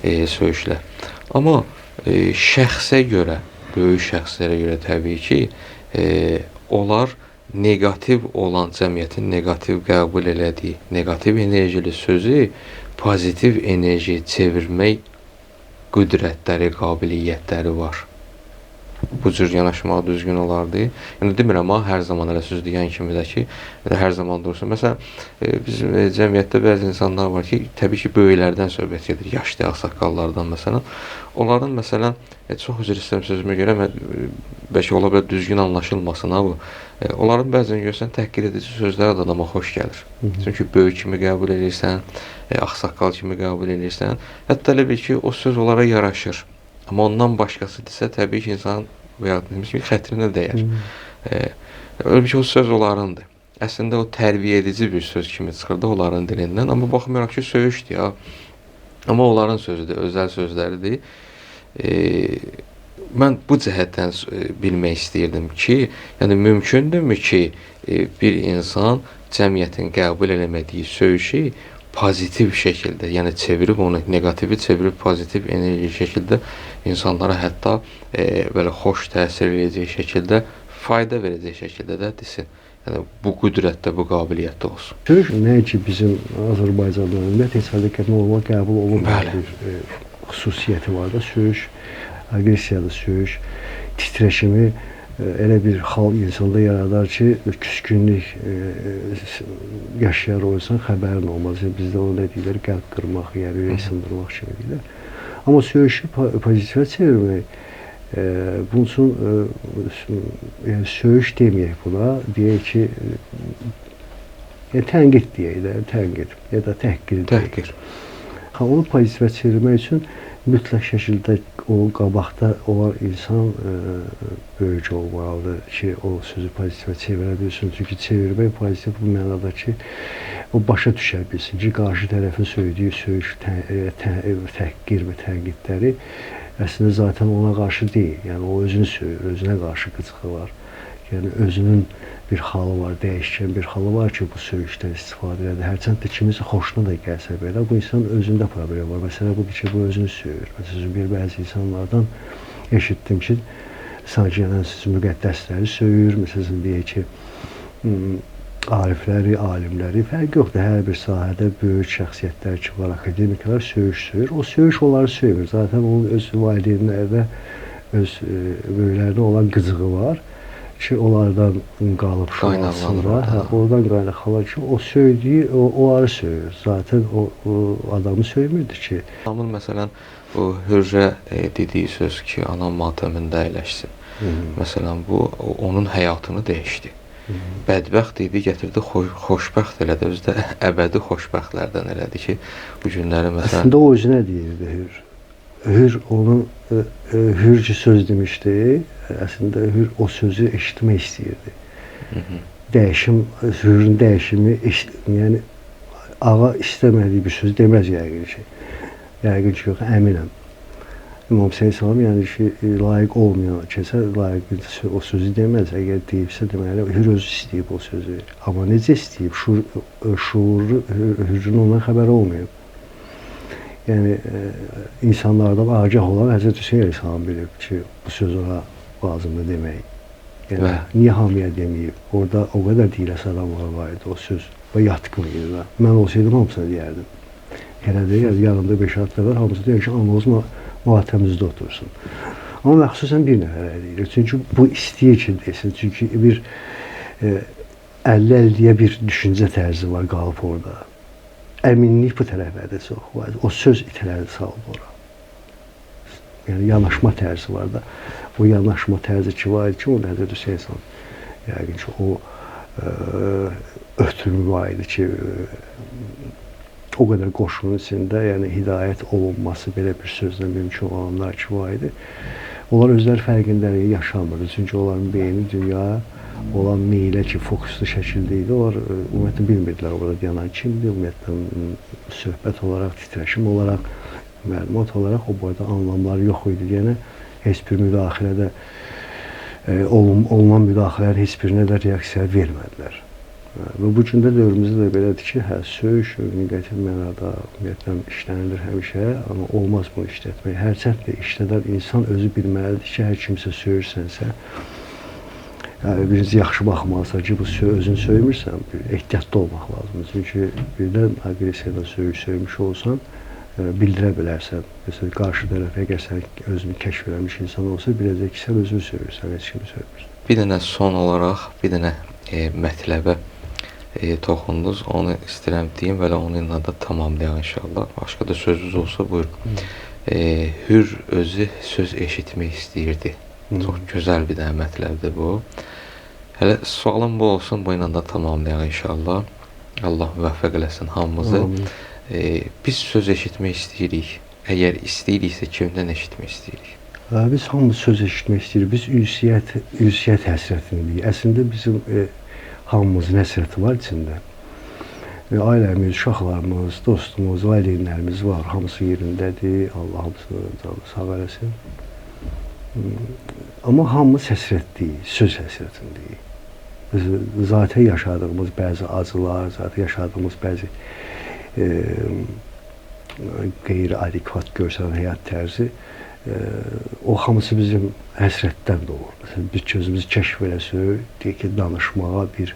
söyüşlər. Amma şəxsə görə, böyük şəxslərə görə təbii ki, onlar negativ olan cəmiyyətin negativ qəbul elədiyi, negativ enerjili sözü pozitiv enerjiyə çevirmək qüdrətləri, qabiliyyətləri var. Bu cür yanaşmaq düzgün olardı. Yəni demirəm, hər zaman elə söz deyən kimi də ki, hər zaman dursun. Məsələn, bizim cəmiyyətdə bəzi insanlar var ki, təbii ki, böyüklərdən söhbət edir, yaşlı ağsaqqallardan məsələn. Onların məsələn, çox üzr istəyirəm sözümə görə, bəlkə ola bilər düzgün anlaşılmasın ha bu. Onların bəzən görsən təhqir edici sözlər də adama xoş gəlir. Çünki böyük kimi qəbul edirsən, ağsaqqal kimi qəbul edirsən. Hətta elə bil ki, o söz onlara yaraşır. Amma ondan başqası desə, təbii ki, insan demiş ki, xətrinə dəyər. Öyle bir şey o söz onlarındır. Əslində o tərbiyə edici bir söz kimi çıxırdı onların dilindən. Amma baxmayaraq ki, söyüşdür ya. Amma onların sözüdür, özəl sözləridir. Mən bu cəhətdən bilmək istəyirdim ki, yəni mümkündürmü ki, bir insan cəmiyyətin qəbul eləmədiyi söyüşü pozitiv şəkildə, yəni çevirib onu, negativi çevirib pozitiv enerji şəkildə insanlara hətta belə xoş təsir edəcək şəkildə, fayda verəcək şəkildə də desin. Yəni bu qüdrətdə, bu qabiliyyətdə olsun. Söyüş nə ki bizim Azərbaycanda ümumiyyətlə heç həqiqət normal qəbul olunmayan bir xüsusiyyəti var da, söyüş, aqressiyada söyüş, titrəşimi elə bir hal insanda yaradar ki, küskünlük yaşayar olsan xəbərin olmaz. Bizdə onu nə deyirlər, qəlb qırmaq, yəni ürək sındırmaq kimi deyirlər. Amma söyüşü pozitivə çevirmək, bunun üçün yəni söyüş deməyək buna, deyək ki, tənqid deyək də, tənqid ya da təhqir deyək. Onu pozitivə çevirmək üçün mütləq şəkildə o qabaqda olan insan böyük olmalıdır ki, o sözü pozitivə çevirə bilsin. Çünki çevirmək pozitiv bu mənada ki, o başa düşə bilsin ki, qarşı tərəfin söylediyi söyüş, təhqir və tənqidləri əslində zaten ona qarşı deyil. Yəni o özünü söyür, özünə qarşı qıcığı var. Yəni özünün bir halı var, dəyişkən bir halı var ki, bu söyüşdən istifadə edir. Hərçənd də kimisə xoşuna da gəlsə belə, bu insanın özündə problem var. Məsələn, budur ki, bu özünü söyür. Məsələn, bəzi insanlardan eşitdim ki, sanki siz müqəddəsləri söyür. Məsələn, deyək ki, arifləri, alimləri, fərq yoxdur. Hər bir sahədə böyük şəxsiyyətlər ki var, akademiklər söyüş söyür. O söyüş onları söymür. Zaten onun öz valideynlərdə, öz böyüklərdə olan qıcığı var. ki, onlardan qalıb Qaynaqlanır şurasında, oradan. oradan qaynaqlanır ki, o söydüyü, onları söyür. Zaten o adamı söymürdü ki. Anamın məsələn bu Hürrə dediyi söz ki, anam matəmində əyləşsin. Məsələn bu onun həyatını dəyişdi. Bədbəxt idi, gətirdi, xoşbəxt elədi. Özü də əbədi xoşbəxtlərdən elədi ki, bu günləri məsələn Əslində o özünə deyirdi Hür. Hür onu Hürcü söz demişdi. Əslində Hür o sözü eşitmək istəyirdi. Dəyişim, Hürün dəyişimi, yəni ağa istəmədiyi bir söz deməz yəqin ki. Yəqin ki, yox, əminəm. İmam Hüseyin salam, yəni ki, layiq olmayan kəsə layiq o sözü deməz. Əgər deyibsə, deməli, Hür özü istəyib o sözü. Amma necə istəyib? Şuurlu Hürün ondan xəbəri olmayıb. Yəni, insanlardan agah olan Həzrət Hüseyin Əleyhisselam bilib ki, bu söz ona lazımdır demək. Yəni, niyə hamıya deməyib? Orada o qədər deyiləsə adamlar var idi, o söz. Və yatqın idi da. Mən olsaydım hamısını deyərdim. Elə deyir, yanımda 5-6 nəfər hamısı deyir ki, anamız matəmizdə otursun. Amma məxsusən bir nəfərə deyir. Çünki bu istəyir ki, desin. Çünki bir 50-50-yə bir düşüncə tərzi var qalıb orada. Əminlik bu tərəfədə çox var. O söz itələri salıb ora. Yəni, yanaşma tərzi var da. O yanaşma tərzi ki, var ki, o da Həzrət Hüseyin salam. Yəqin ki, o ötürmü var idi ki, o qədər qoşunun içində, yəni hidayət olunması belə bir sözlə mümkün olanlar ki, var idi. Onlar özləri fərqindəliyi yaşamırdı. Çünki onların beyni dünya olan meylə ki, fokuslu şəkildə idi. Onlar ümumiyyətlə bilmirdilər orada yanan kimdir. Ümumiyyətlə söhbət olaraq, titreşim olaraq, məlumat olaraq o boyda anlamları yox idi. Yəni, heç bir müdaxilədə, olunan müdaxilələrin heç birinə də reaksiya vermədilər. Və bu gün də dövrümüzdə də belədir ki, söyüş negativ mənada ümumiyyətlə işlənilir həmişə, amma olmaz bunu işlətmək. Hərçənd də işlədən insan özü bilməlidir ki, hər kimsə söyürsənsə, birinci yaxşı baxmalısan ki, bu özünü söymürsən, ehtiyatlı olmaq lazımdır. Çünki birdən aqressiyadan söymüş olsan, bildirə bilərsən. Məsələn, qarşı tərəf, əgər sən özünü kəşf eləmiş insan olsa, biləcək ki, sən özünü söylürsən, heç kimi söylürsən. Bir dənə son olaraq, bir dənə mətləbə toxundunuz. Onu istəyirəm deyim və onunla da tamamlayaq inşallah. Başqa da sözünüz olsa buyurun. Hür özü söz eşitmək istəyirdi. Çox gözəl bir dənə mətləbdir bu. Hələ sualım bu olsun, bu ilə də tamamlayaq inşallah. Allah müvəffəq eləsin hamımızı. Biz söz eşitmək istəyirik. Əgər istəyiriksə, kimdən eşitmək istəyirik? Biz hamımız söz eşitmək istəyirik. Biz ünsiyyət həsrətindəyik. Əslində bizim hamımızın həsrəti var içində. Ailəmiz, uşaqlarımız, dostumuz, valideynlərimiz var. Hamısı yerindədir. Allah hamısını canı sağ eləsin. Amma hamımız həsrətdəyik, söz həsrətindəyik. Biz zaten yaşadığımız bəzi acılar, zaten yaşadığımız bəzi qeyri-adekvat görsənən həyat tərzi, o hamısı bizim həsrətdən doğur. Məsələn, biz gözümüzü kəşf eləsək, deyək ki, danışmağa bir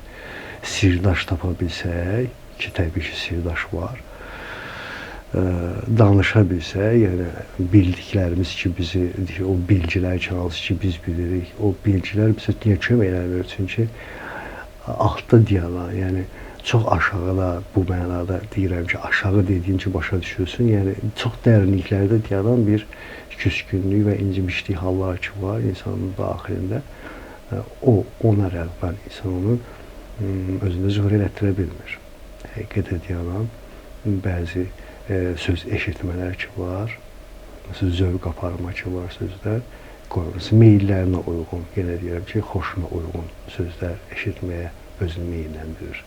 sirdaş tapa bilsək, ki, təbii ki, sirdaş var, danışa bilsək, yəni bildiklərimiz ki, bizi, o bilgilər ki, hansı ki, biz bilirik, o bilgilər bizə niyə kömək eləmir? Çünki altda dayanan, yəni çox aşağıda, bu mənada deyirəm ki, aşağı dediyim ki, başa düşülsün, yəni çox dərinliklərdə dayanan bir küskünlük və incimişlik hallar ki var insanın daxilində, ona rəğbən insan onu özündə zühur elətdirə bilmir. Həqiqətə dayanan bəzi söz eşitmələr ki var, məsələn, zövq aparma ki var sözlər, meyillərinə uyğun, yenə deyirəm ki, xoşuna uyğun sözlər eşitməyə özünü meyilləndirir.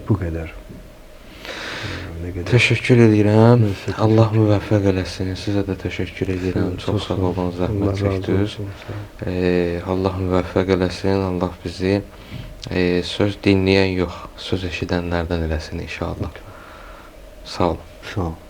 Bu qədər. Təşəkkür edirəm. Allah müvəffəq eləsin. Sizə də təşəkkür edirəm. Çox sağ olun, zəhmət çəkdiniz. Allah müvəffəq eləsin. Allah bizi söz dinləyən yox, söz eşidənlərdən eləsin inşallah. Sağ olun. Sağ olun.